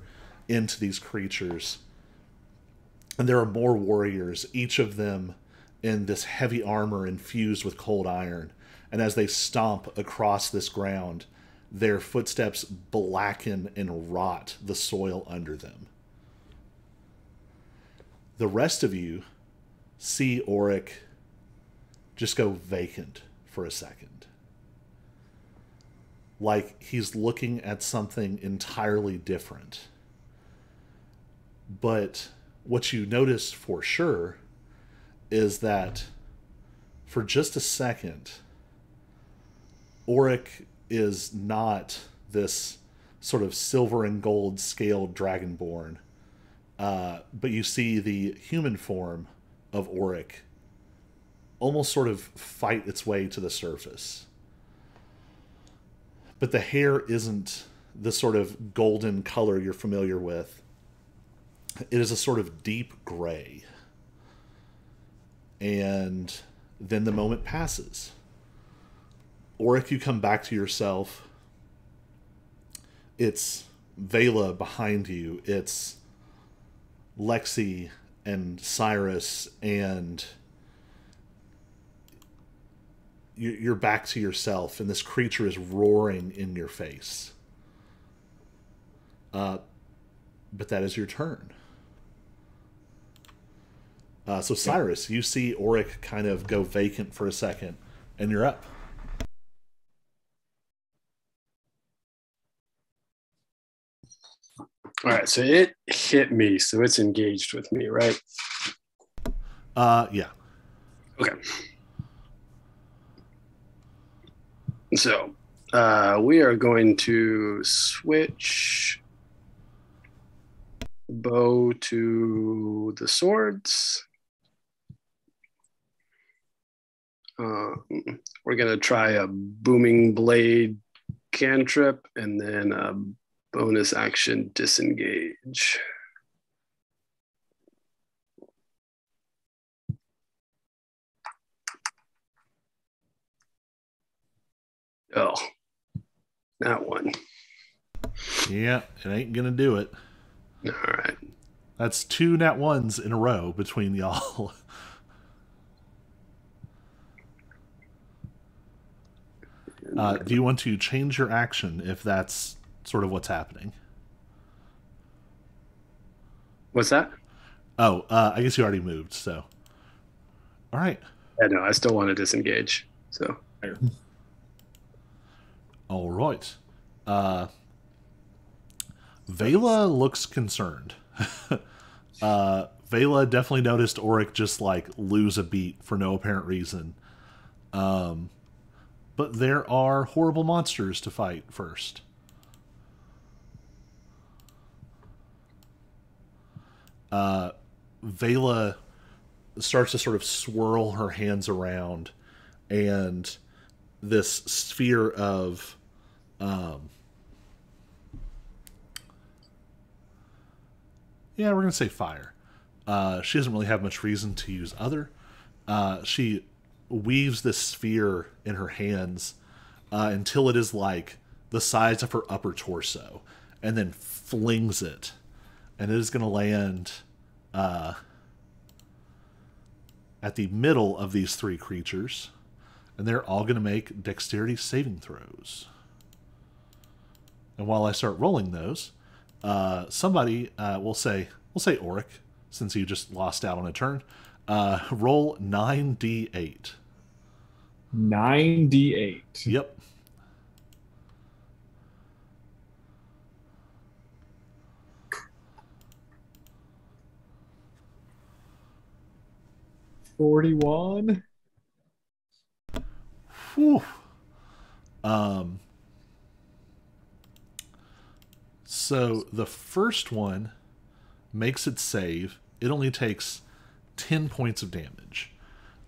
into these creatures. And there are more warriors, each of them in this heavy armor infused with cold iron. And as they stomp across this ground, their footsteps blacken and rot the soil under them. The rest of you see Auric just go vacant for a second. Like he's looking at something entirely different. But what you notice for sure is that for just a second, Auric is not this sort of silver and gold scaled dragonborn. But you see the human form of Auric almost sort of fight its way to the surface. But the hair isn't the sort of golden color you're familiar with. It is a sort of deep gray. And then the moment passes. Auric, you come back to yourself. It's Vela behind you. It's Lexi and Cyrus, and you're back to yourself, and this creature is roaring in your face. But that is your turn. So Cyrus, you see Auric kind of go vacant for a second, and you're up.
All right, so it hit me, so it's engaged with me, right?
Yeah.
Okay. So we are going to switch bow to the swords. We're going to try a booming blade cantrip and then a bonus action disengage. Oh, that one.
Yeah, it ain't gonna do it.
All right.
That's 2 nat ones in a row between y'all. Do you want to change your action if that's sort of what's happening?
What's that?
Oh, I guess you already moved, so. All right.
Yeah, no, I still want to disengage. So.
All right. Vela looks concerned. Vela definitely noticed Auric just like lose a beat for no apparent reason. But there are horrible monsters to fight first. Vela starts to sort of swirl her hands around, and this sphere of yeah, we're gonna say fire. She doesn't really have much reason to use other. She weaves this sphere in her hands until it is like the size of her upper torso, and then flings it, and it is going to land at the middle of these 3 creatures, and they're all going to make dexterity saving throws. And while I start rolling those, somebody we'll say Auric, since you just lost out on a turn. Roll 9d8.
9d8.
Yep.
41.
Whew. So the first one makes its save. It only takes 10 points of damage.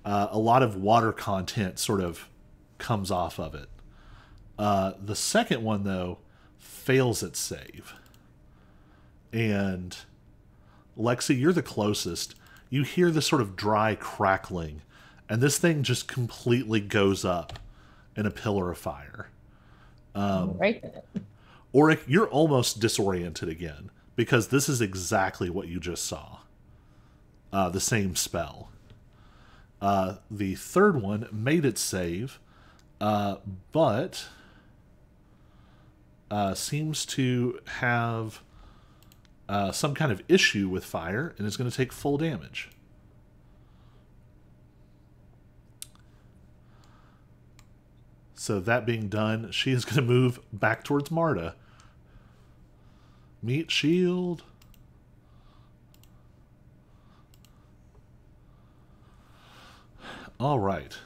A lot of water content sort of comes off of it. The second one, though, fails its save. And Lexi, you're the closest. You hear this sort of dry crackling, and this thing just completely goes up in a pillar of fire.
Right.
Auric, you're almost disoriented again, because this is exactly what you just saw. The same spell. The third one made its save, but seems to have some kind of issue with fire and is going to take full damage. So that being done, she is going to move back towards Marta. Meet shield. All right.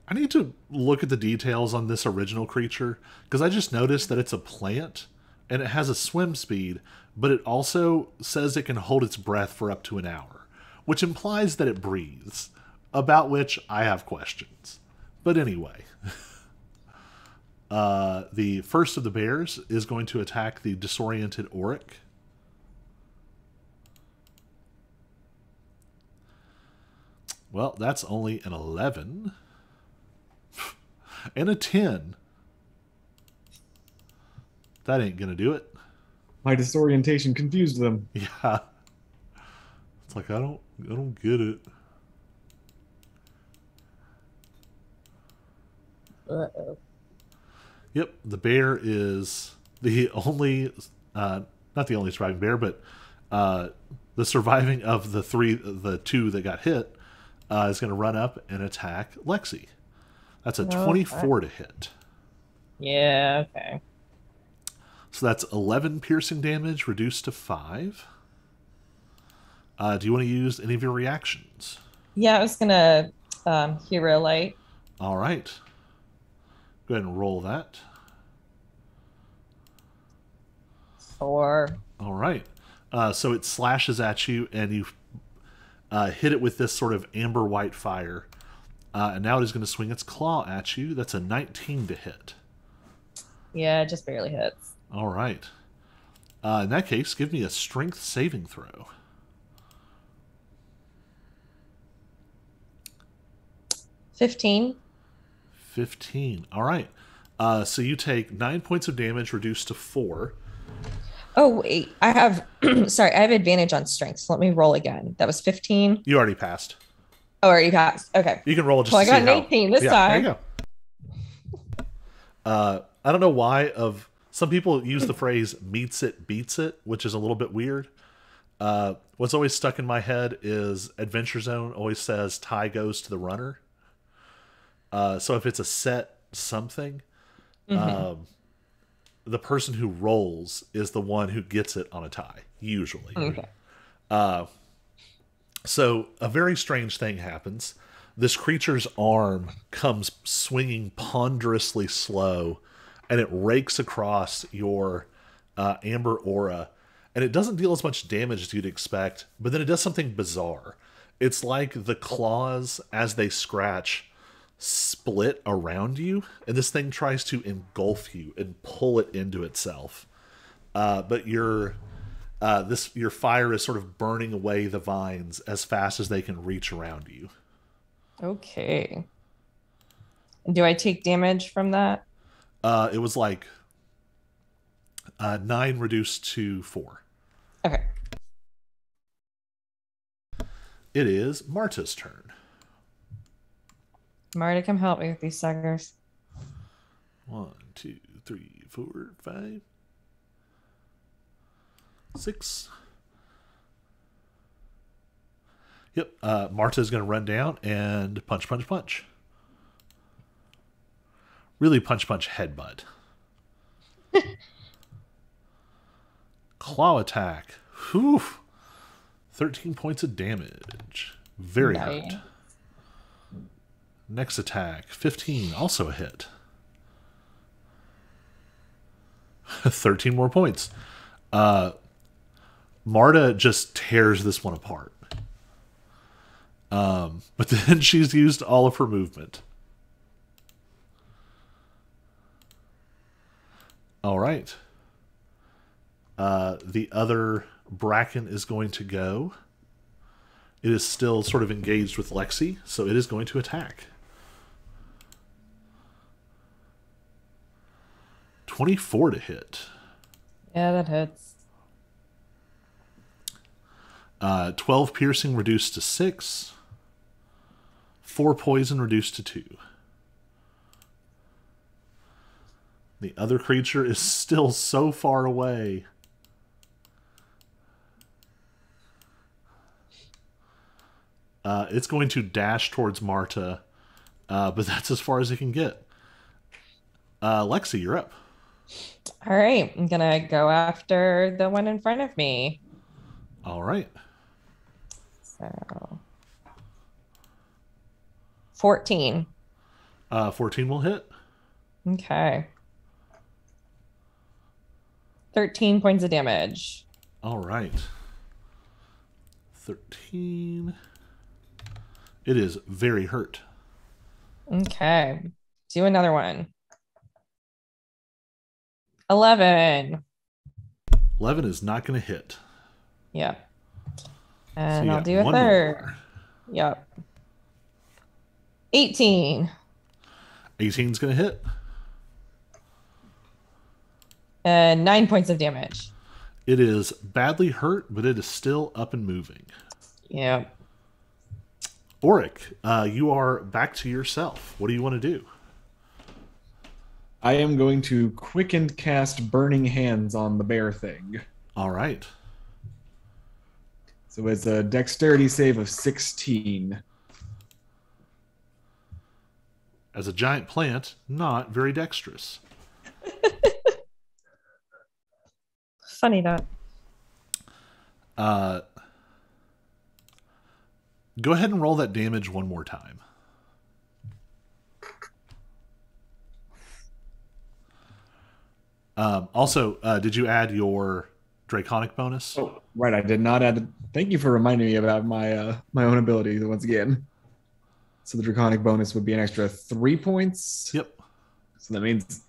I need to look at the details on this original creature, because I just noticed that it's a plant and it has a swim speed, but it also says it can hold its breath for up to an hour, which implies that it breathes, about which I have questions. But anyway, the first of the bears is going to attack the disoriented Auric. Well, that's only an 11 and a 10. That ain't gonna do it.
My disorientation confused them.
Yeah. It's like I don't get it.
Uh-oh.
Yep, the bear is the only not the only surviving bear, but the surviving of the two that got hit is going to run up and attack Lexi. That's a 24 to hit.
Yeah, okay.
So that's 11 piercing damage reduced to 5. Do you want to use any of your reactions?
Yeah, I was gonna hero light.
All right. Go ahead and roll that.
4.
All right. So it slashes at you, and you hit it with this sort of amber white fire. And now it is going to swing its claw at you. That's a 19 to hit.
Yeah, it just barely hits.
All right. In that case, give me a strength saving throw.
15.
15. All right. So you take 9 points of damage reduced to 4.
Oh, wait. I have, sorry, I have advantage on strength. So let me roll again. That was 15.
You already passed.
Oh, already passed. Okay.
You can roll just
Well, I
to
got
see
an
how.
18 this
Yeah,
time.
there you go. I don't know why some people use the phrase meets it, beats it, which is a little bit weird. What's always stuck in my head is Adventure Zone always says tie goes to the runner. So if it's a set something, the person who rolls is the one who gets it on a tie, usually.
Okay.
So a very strange thing happens. This creature's arm comes swinging ponderously slow, and it rakes across your amber aura. And it doesn't deal as much damage as you'd expect, but then it does something bizarre. It's like the claws, as they scratch, split around you, and this thing tries to engulf you and pull it into itself. But your fire is sort of burning away the vines as fast as they can reach around you.
Okay. Do I take damage from that?
It was like 9 reduced to 4.
Okay.
It is Marta's turn.
Marta, come help me with these suckers.
1, 2, 3, 4, 5, 6. Yep. Marta's going to run down and punch, punch, punch. Really punch, punch, headbutt. Claw attack. Whew. 13 points of damage. Very
Nice.
hurt. Next attack, 15, also a hit. 13 more points. Marta just tears this one apart. But then she's used all of her movement. All right. The other Bracken is going to go. It is still sort of engaged with Lexi, so it is going to attack. 24 to hit.
Yeah, that hits.
12 piercing reduced to 6. 4 poison reduced to 2. The other creature is still so far away. It's going to dash towards Marta, but that's as far as it can get. Lexi, you're up.
All right, I'm gonna go after the one in front of me.
All right.
So 14.
14 will hit.
Okay. 13 points of damage.
All right. 13. It is very hurt.
Okay. Do another one. 11.
11 is not going to hit.
Yep.
So
And
you
I'll
got
do a
one
third.
more.
Yep. 18.
18 is going to hit.
And 9 points of damage.
It is badly hurt, but it is still up and moving.
Yep.
Auric, you are back to yourself. What do you want to do?
I am going to quicken cast Burning Hands on the bear thing.
All right.
So it's a dexterity save of 16.
As a giant plant, not very dexterous.
Funny that.
Go ahead and roll that damage one more time. Also, did you add your Draconic bonus?
Oh, right. I did not add. Thank you for reminding me about my my own ability once again. So the Draconic bonus would be an extra 3 points.
Yep.
So that means,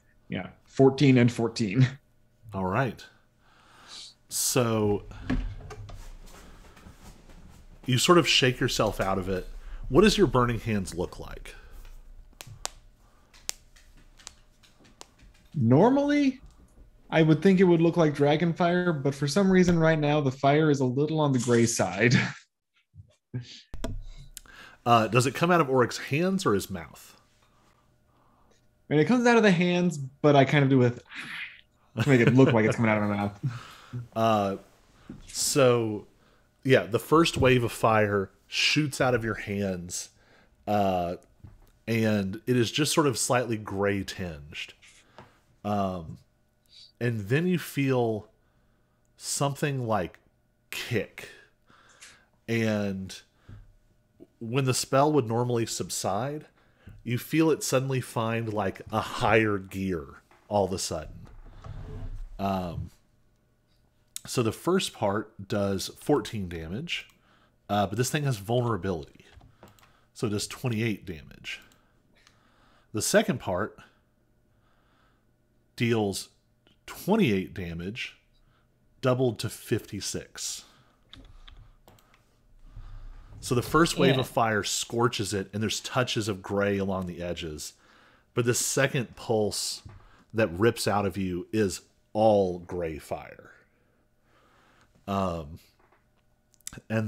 14 and 14.
All right. So you sort of shake yourself out of it. What does your burning hands look like?
Normally, I would think it would look like Dragonfire, but for some reason right now, the fire is a little on the gray side.
Does it come out of Auric's hands or his mouth?
I mean, it comes out of the hands, but I kind of do with to make it look like it's coming out of my mouth.
So, yeah, the first wave of fire shoots out of your hands, and it is just sort of slightly gray tinged. And then you feel something like kick. And when the spell would normally subside, you feel it suddenly find like a higher gear all of a sudden. So the first part does 14 damage, but this thing has vulnerability. So it does 28 damage. The second part deals 28 damage, doubled to 56. So the first wave of fire scorches it, and there's touches of gray along the edges. But the second pulse that rips out of you is all gray fire. And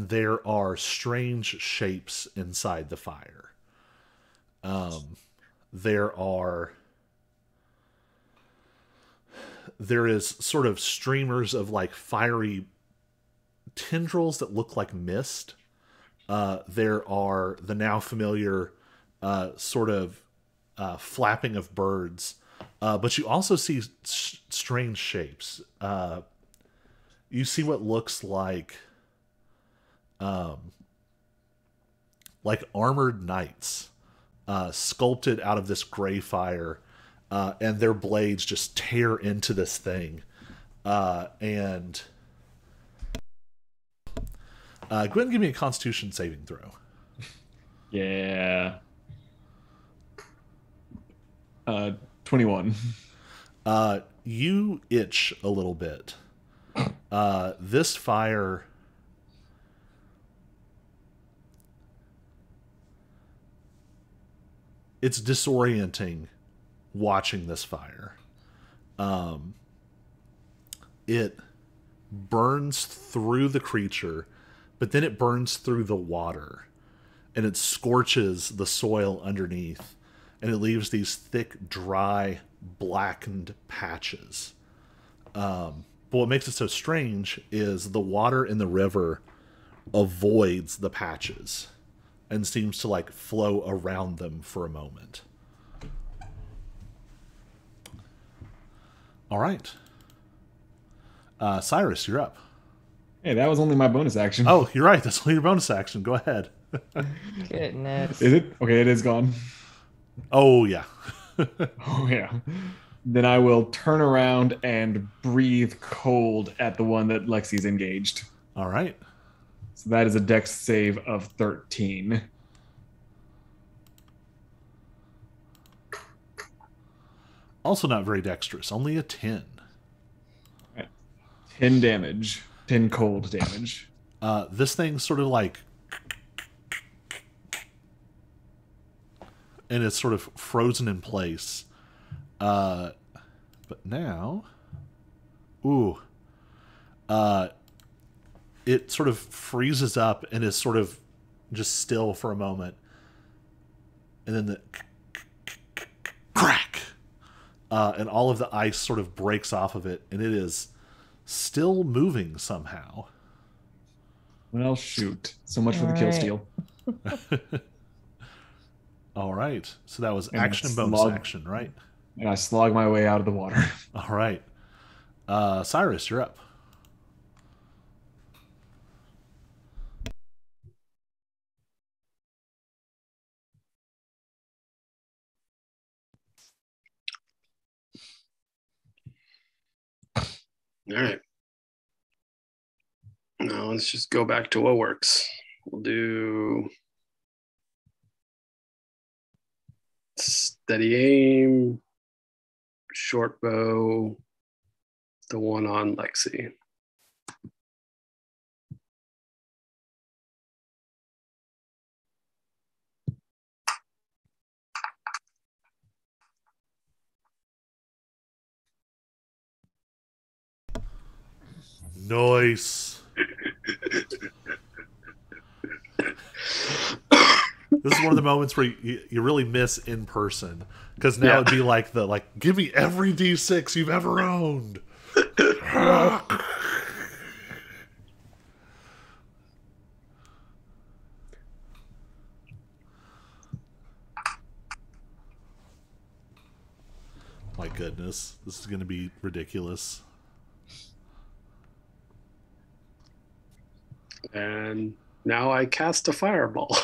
there are strange shapes inside the fire. There is sort of streamers of like fiery tendrils that look like mist. There are the now familiar sort of flapping of birds. But you also see strange shapes. You see what looks like like armored knights, sculpted out of this gray fire, and their blades just tear into this thing. And go ahead and give me a Constitution saving throw.
Yeah. 21.
You itch a little bit. This fire, it's disorienting watching this fire. It burns through the creature, but then it burns through the water, and it scorches the soil underneath, and it leaves these thick, dry, blackened patches. But what makes it so strange is the water in the river avoids the patches and seems to like flow around them for a moment. All right. Cyrus, you're up.
Hey, that was only my bonus action.
Oh, you're right. That's only your bonus action. Go ahead.
Goodness.
Is it? Okay, it is gone.
Oh, yeah.
Oh, yeah. Then I will turn around and breathe cold at the one that Lexi's engaged.
All right.
So that is a dex save of 13.
Also not very dexterous. Only a 10.
10 damage. 10 cold damage.
This thing sort of like... and it's sort of frozen in place. But now... Ooh. It sort of freezes up and is sort of just still for a moment. And then the... crack! And all of the ice sort of breaks off of it, and it is still moving somehow.
Well, shoot. So much for the kill steal.
All right. So that was
And
action and bonus action, right?
And I slog my way out of the water.
All right. Cyrus, you're up.
All right. Now let's just go back to what works. We'll do steady aim, short bow, the one on Lexi.
Nice. This is one of the moments where you really miss in person, because now it'd be like give me every D6 you've ever owned. My goodness, this is going to be ridiculous.
And now I cast a fireball.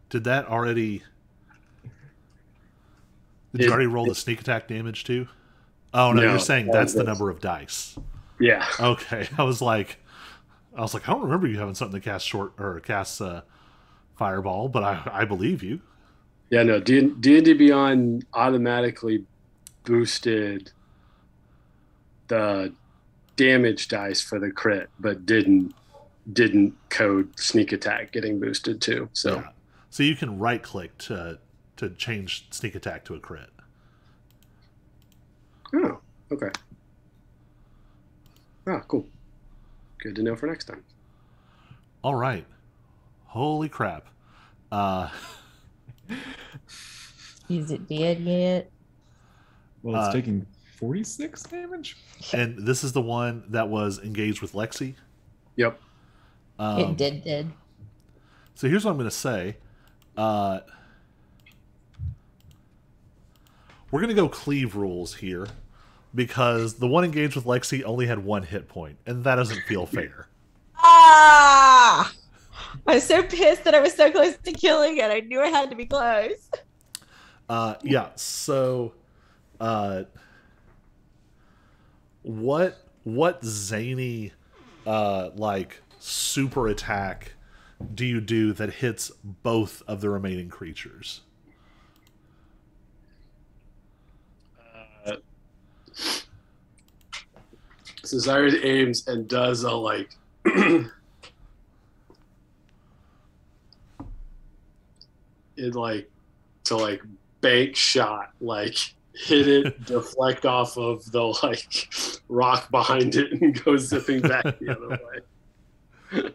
Did that already... Did you already roll the sneak attack damage too? Oh, no, you're saying that's the number of dice.
Yeah.
Okay, I was like, I don't remember you having something to cast fireball, but I believe you.
Yeah, no, D&D Beyond automatically boosted the damage dice for the crit, but didn't code sneak attack getting boosted too. So
yeah. So you can right click to change sneak attack to a crit.
Oh, okay. Ah, cool. Good to know for next time.
All right. Holy crap.
Is it dead yet?
Well, it's taking 46 damage.
And this is the one that was engaged with Lexi.
Yep.
It did.
So here's what I'm going to say. We're going to go cleave rules here. because the one engaged with Lexi only had 1 hit point, and that doesn't feel fair.
Ah! I'm so pissed that I was so close to killing it. I knew I had to be close.
Yeah, so what zany like super attack do you do that hits both of the remaining creatures?
So Zyrid aims and does a like it like to like bank shot, like hit it, deflect off of the like rock behind it, and go zipping back the other way.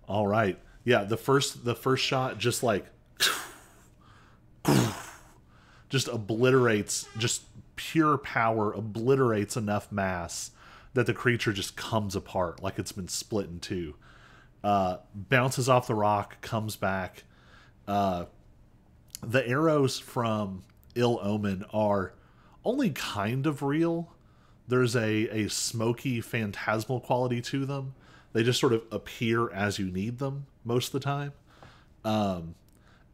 All right. Yeah, the first shot just like just obliterates, just pure power obliterates enough mass that the creature just comes apart like it's been split in two. Bounces off the rock, comes back. The arrows from Ill Omen are only kind of real. There's a smoky, phantasmal quality to them. They just sort of appear as you need them most of the time. And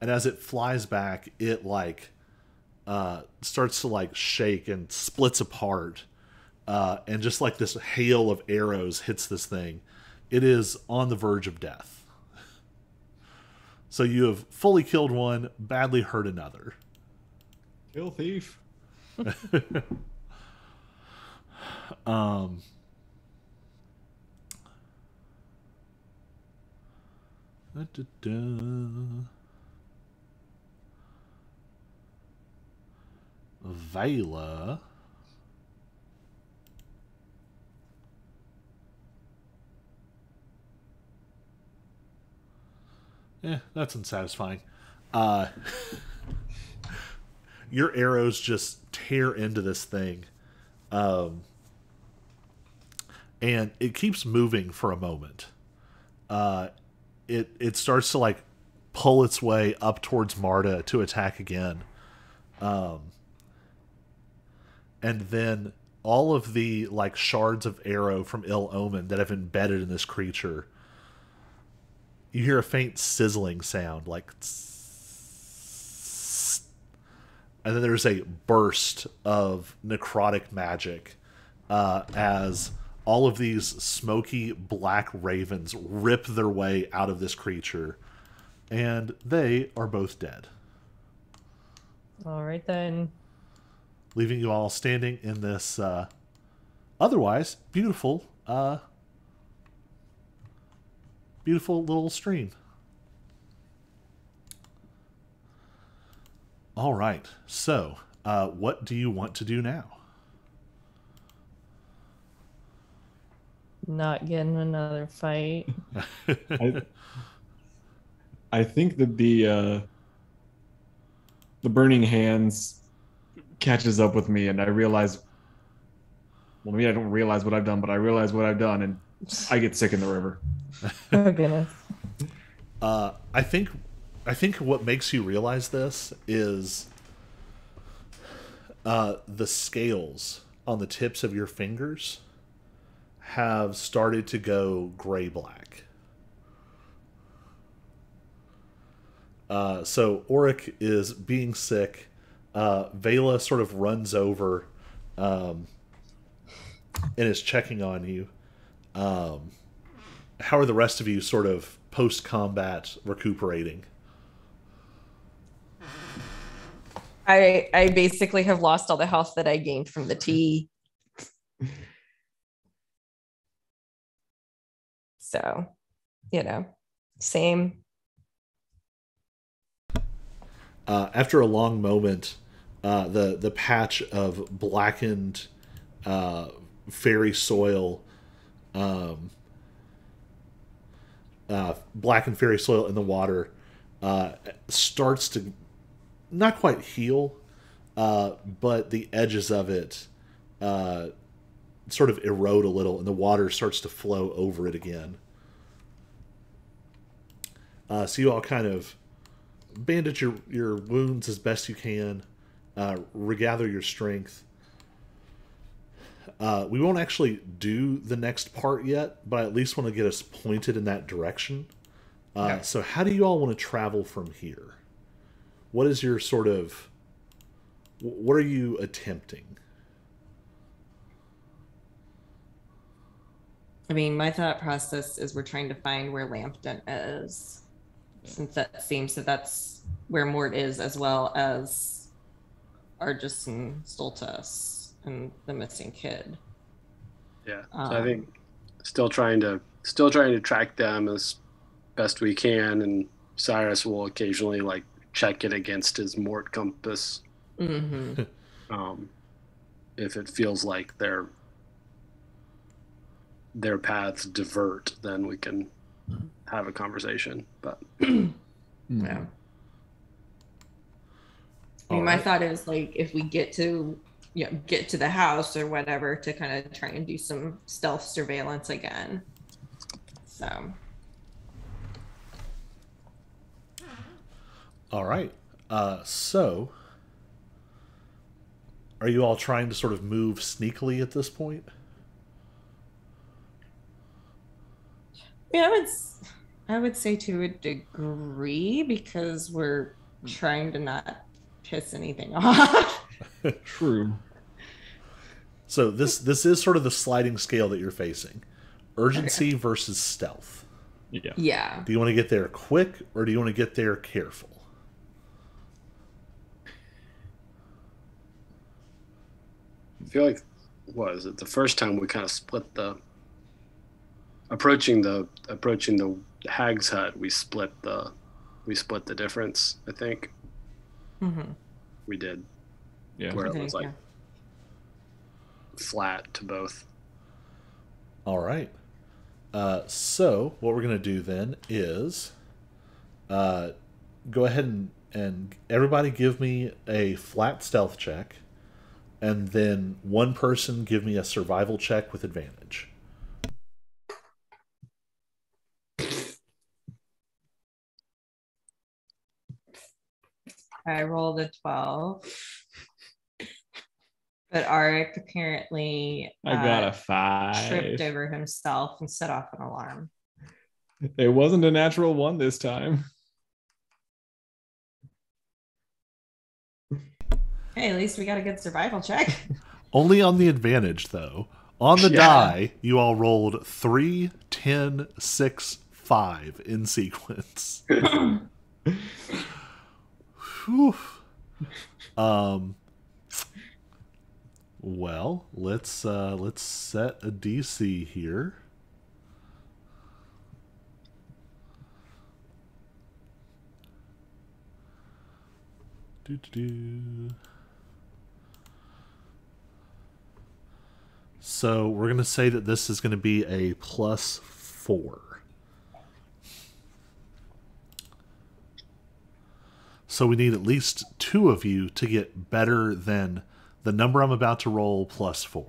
as it flies back, it like starts to like shake and splits apart. And just like this hail of arrows hits this thing. It is on the verge of death. So you have fully killed one, badly hurt another.
Kill thief.
Vela. That's unsatisfying. Your arrows just tear into this thing. And it keeps moving for a moment. It starts to like pull its way up towards Marta to attack again. And then all of the like shards of arrow from Ill Omen that have embedded in this creature, you hear a faint sizzling sound, like tss, and then there's a burst of necrotic magic as all of these smoky black ravens rip their way out of this creature, and they are both dead.
All right, then.
Leaving you all standing in this otherwise beautiful beautiful little stream. All right, so what do you want to do now?
Not getting another fight.
I think that the burning hands catches up with me, and I realize, well, maybe I don't realize what I've done, but I realize what I've done, and I get sick in the river.
Oh goodness.
I think what makes you realize this is the scales on the tips of your fingers have started to go gray-black. So Auric is being sick. Vela sort of runs over and is checking on you. How are the rest of you sort of post-combat recuperating?
I basically have lost all the health that I gained from the tea. So, same.
After a long moment, the patch of blackened fairy soil, blackened fairy soil in the water starts to not quite heal, but the edges of it sort of erode a little, and the water starts to flow over it again. So you all kind of bandage your wounds as best you can, regather your strength, We won't actually do the next part yet, but I at least want to get us pointed in that direction.
Okay.
So how do you all want to travel from here? What is your sort of... What are you attempting?
I mean, my thought process is we're trying to find where Lambton is, since that seems that that's where Mort is, as well as Argus and Stultus and the missing kid.
Yeah. So I think still trying to track them as best we can, and Cyrus will occasionally like check it against his Mort compass.
Mm-hmm.
If it feels like their paths divert, then we can have a conversation. But
Yeah. I mean, my
Alright.
thought is like if we get to the house or whatever, to kind of try and do some stealth surveillance again. So
All right. So, are you all trying to sort of move sneakily at this point?
yeah, I would say to a degree, because we're trying to not piss anything off.
True.
So this is sort of the sliding scale that you're facing. Urgency versus stealth.
Yeah.
Yeah.
Do you want to get there quick or do you want to get there careful?
I feel like, what is it? The first time we kind of split the approaching the hag's hut. We split the difference. I think
Mm-hmm.
we did,
Yeah.
where it
Okay,
was like
yeah.
flat to both.
All right. So what we're going to do then is go ahead and everybody give me a flat stealth check, and then one person give me a survival check with advantage.
I rolled a 12. But Arik apparently
I got a 5.
tripped over himself and set off an alarm.
It wasn't a natural 1 this time.
Hey, at least we got a good survival check.
Only on the advantage, though. On the
Yeah.
die, you all rolled 3, 10, 6, 5 in sequence. Whew. Well, let's set a DC here. Doo-doo-doo. So we're going to say that this is going to be a +4. So we need at least 2 of you to get better than the number I'm about to roll +4.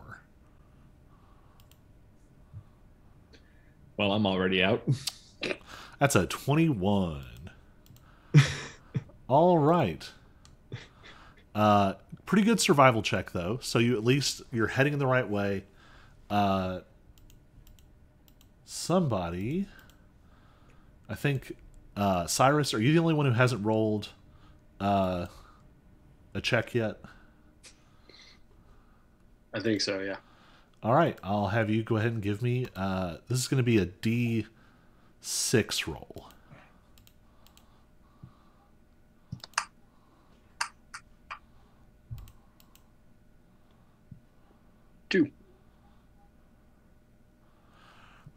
Well, I'm already out.
That's a 21. All right. Pretty good survival check though. So you're heading in the right way. Somebody, I think, Cyrus, are you the only one who hasn't rolled a check yet?
I think so. Yeah.
All right, I'll have you go ahead and give me. This is going to be a D6 roll.
Two.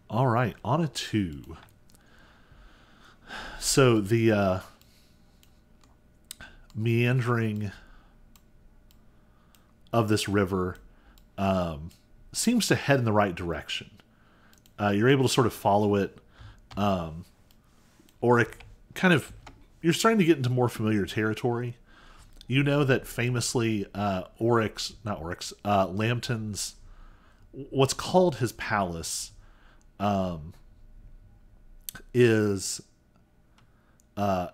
All right, on a 2. So the meandering of this river seems to head in the right direction. You're able to sort of follow it, or it kind of, you're starting to get into more familiar territory. You know that famously Lambton's, what's called his palace, is a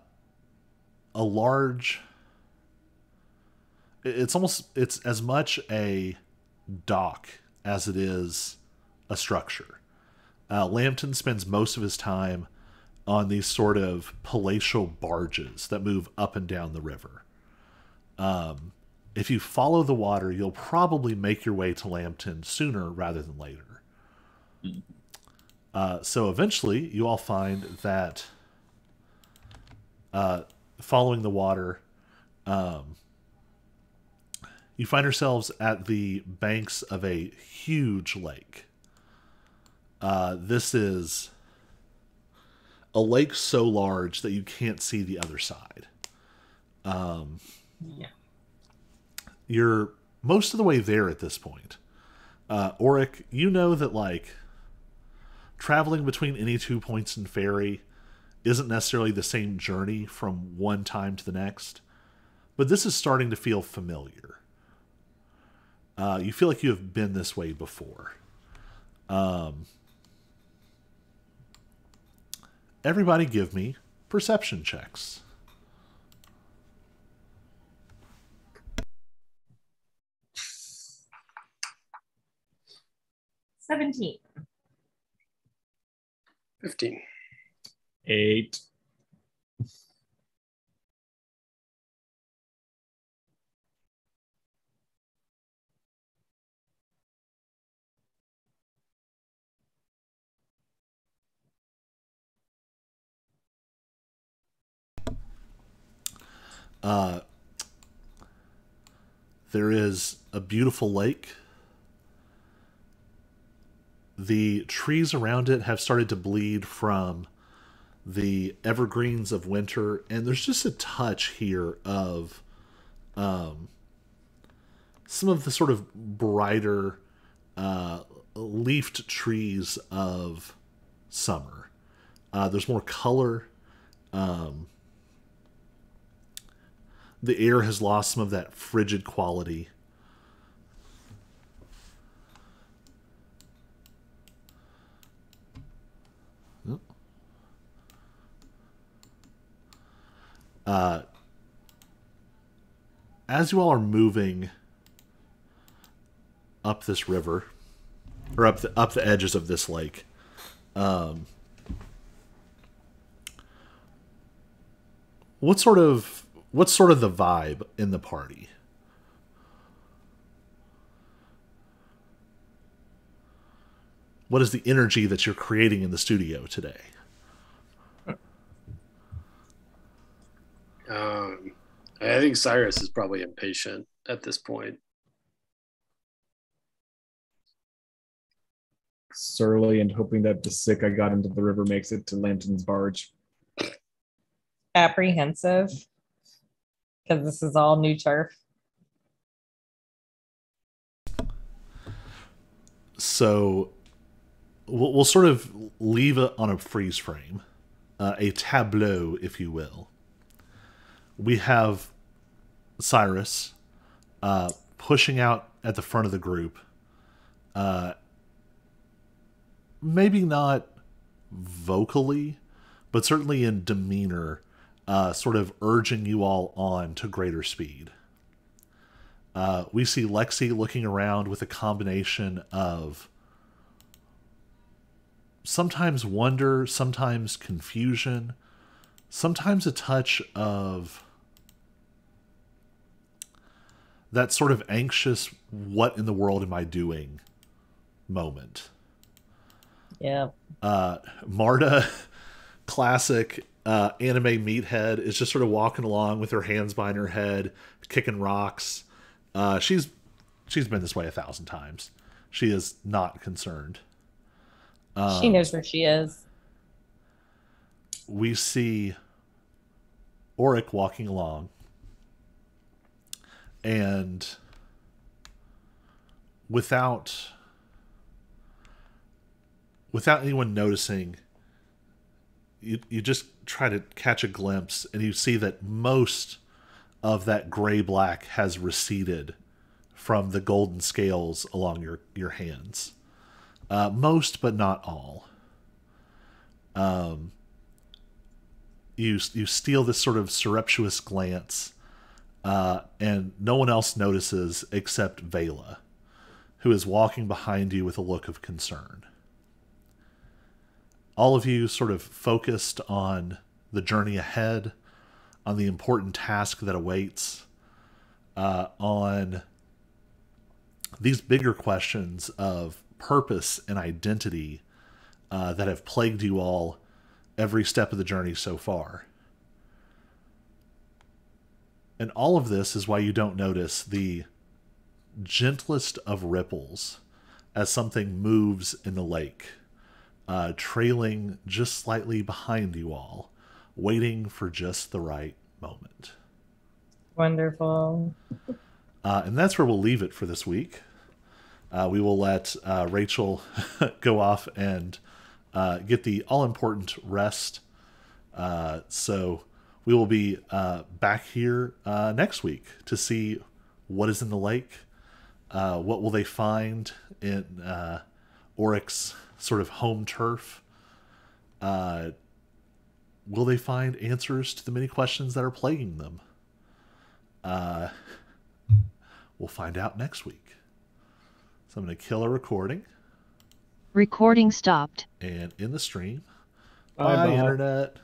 large, it's as much a dock as it is a structure. Lambton spends most of his time on these sort of palatial barges that move up and down the river. If you follow the water, you'll probably make your way to Lambton sooner rather than later. So eventually, you all find that following the water, you find yourselves at the banks of a huge lake. This is a lake so large that you can't see the other side. You're most of the way there at this point. Auric, you know that, like, traveling between any 2 points in Fairy isn't necessarily the same journey from one time to the next, but this is starting to feel familiar. You feel like you have been this way before. Everybody give me perception checks.
17.
15.
8.
There is a beautiful lake. The trees around it have started to bleed from the evergreens of winter, and there's just a touch here of some of the sort of brighter leafed trees of summer. There's more color. The air has lost some of that frigid quality. As you all are moving up this river, or up the edges of this lake, what's sort of the vibe in the party? What is the energy that you're creating in the studio today?
I think Cyrus is probably impatient at this point.
Surly and hoping that the sick I got into the river makes it to Lambton's barge.
Apprehensive, because this is all new turf.
So we'll sort of leave it on a freeze frame, a tableau, if you will. We have Cyrus pushing out at the front of the group. Maybe not vocally, but certainly in demeanor, sort of urging you all on to greater speed. We see Lexi looking around with a combination of sometimes wonder, sometimes confusion, sometimes a touch of that sort of anxious, what in the world am I doing moment.
Yeah.
Marta, classic anime meathead, is just sort of walking along with her hands behind her head, kicking rocks. She's been this way 1,000 times. She is not concerned.
She knows where she is.
We see Auric walking along, and without anyone noticing, you just try to catch a glimpse, and you see that most of that gray-black has receded from the golden scales along your hands. Most, but not all. You steal this sort of surreptitious glance, and no one else notices except Vela, who is walking behind you with a look of concern. All of you sort of focused on the journey ahead, on the important task that awaits, on these bigger questions of purpose and identity that have plagued you all every step of the journey so far. And all of this is why you don't notice the gentlest of ripples as something moves in the lake, trailing just slightly behind you all, waiting for just the right moment.
Wonderful.
And that's where we'll leave it for this week. We will let Rachel go off and get the all-important rest. So we will be back here next week to see what is in the lake. What will they find in Oryx's sort of home turf? Will they find answers to the many questions that are plaguing them? We'll find out next week. So I'm going to kill a recording.
Recording stopped.
And in the stream.
Bye,
Bye,
Bob.
Internet.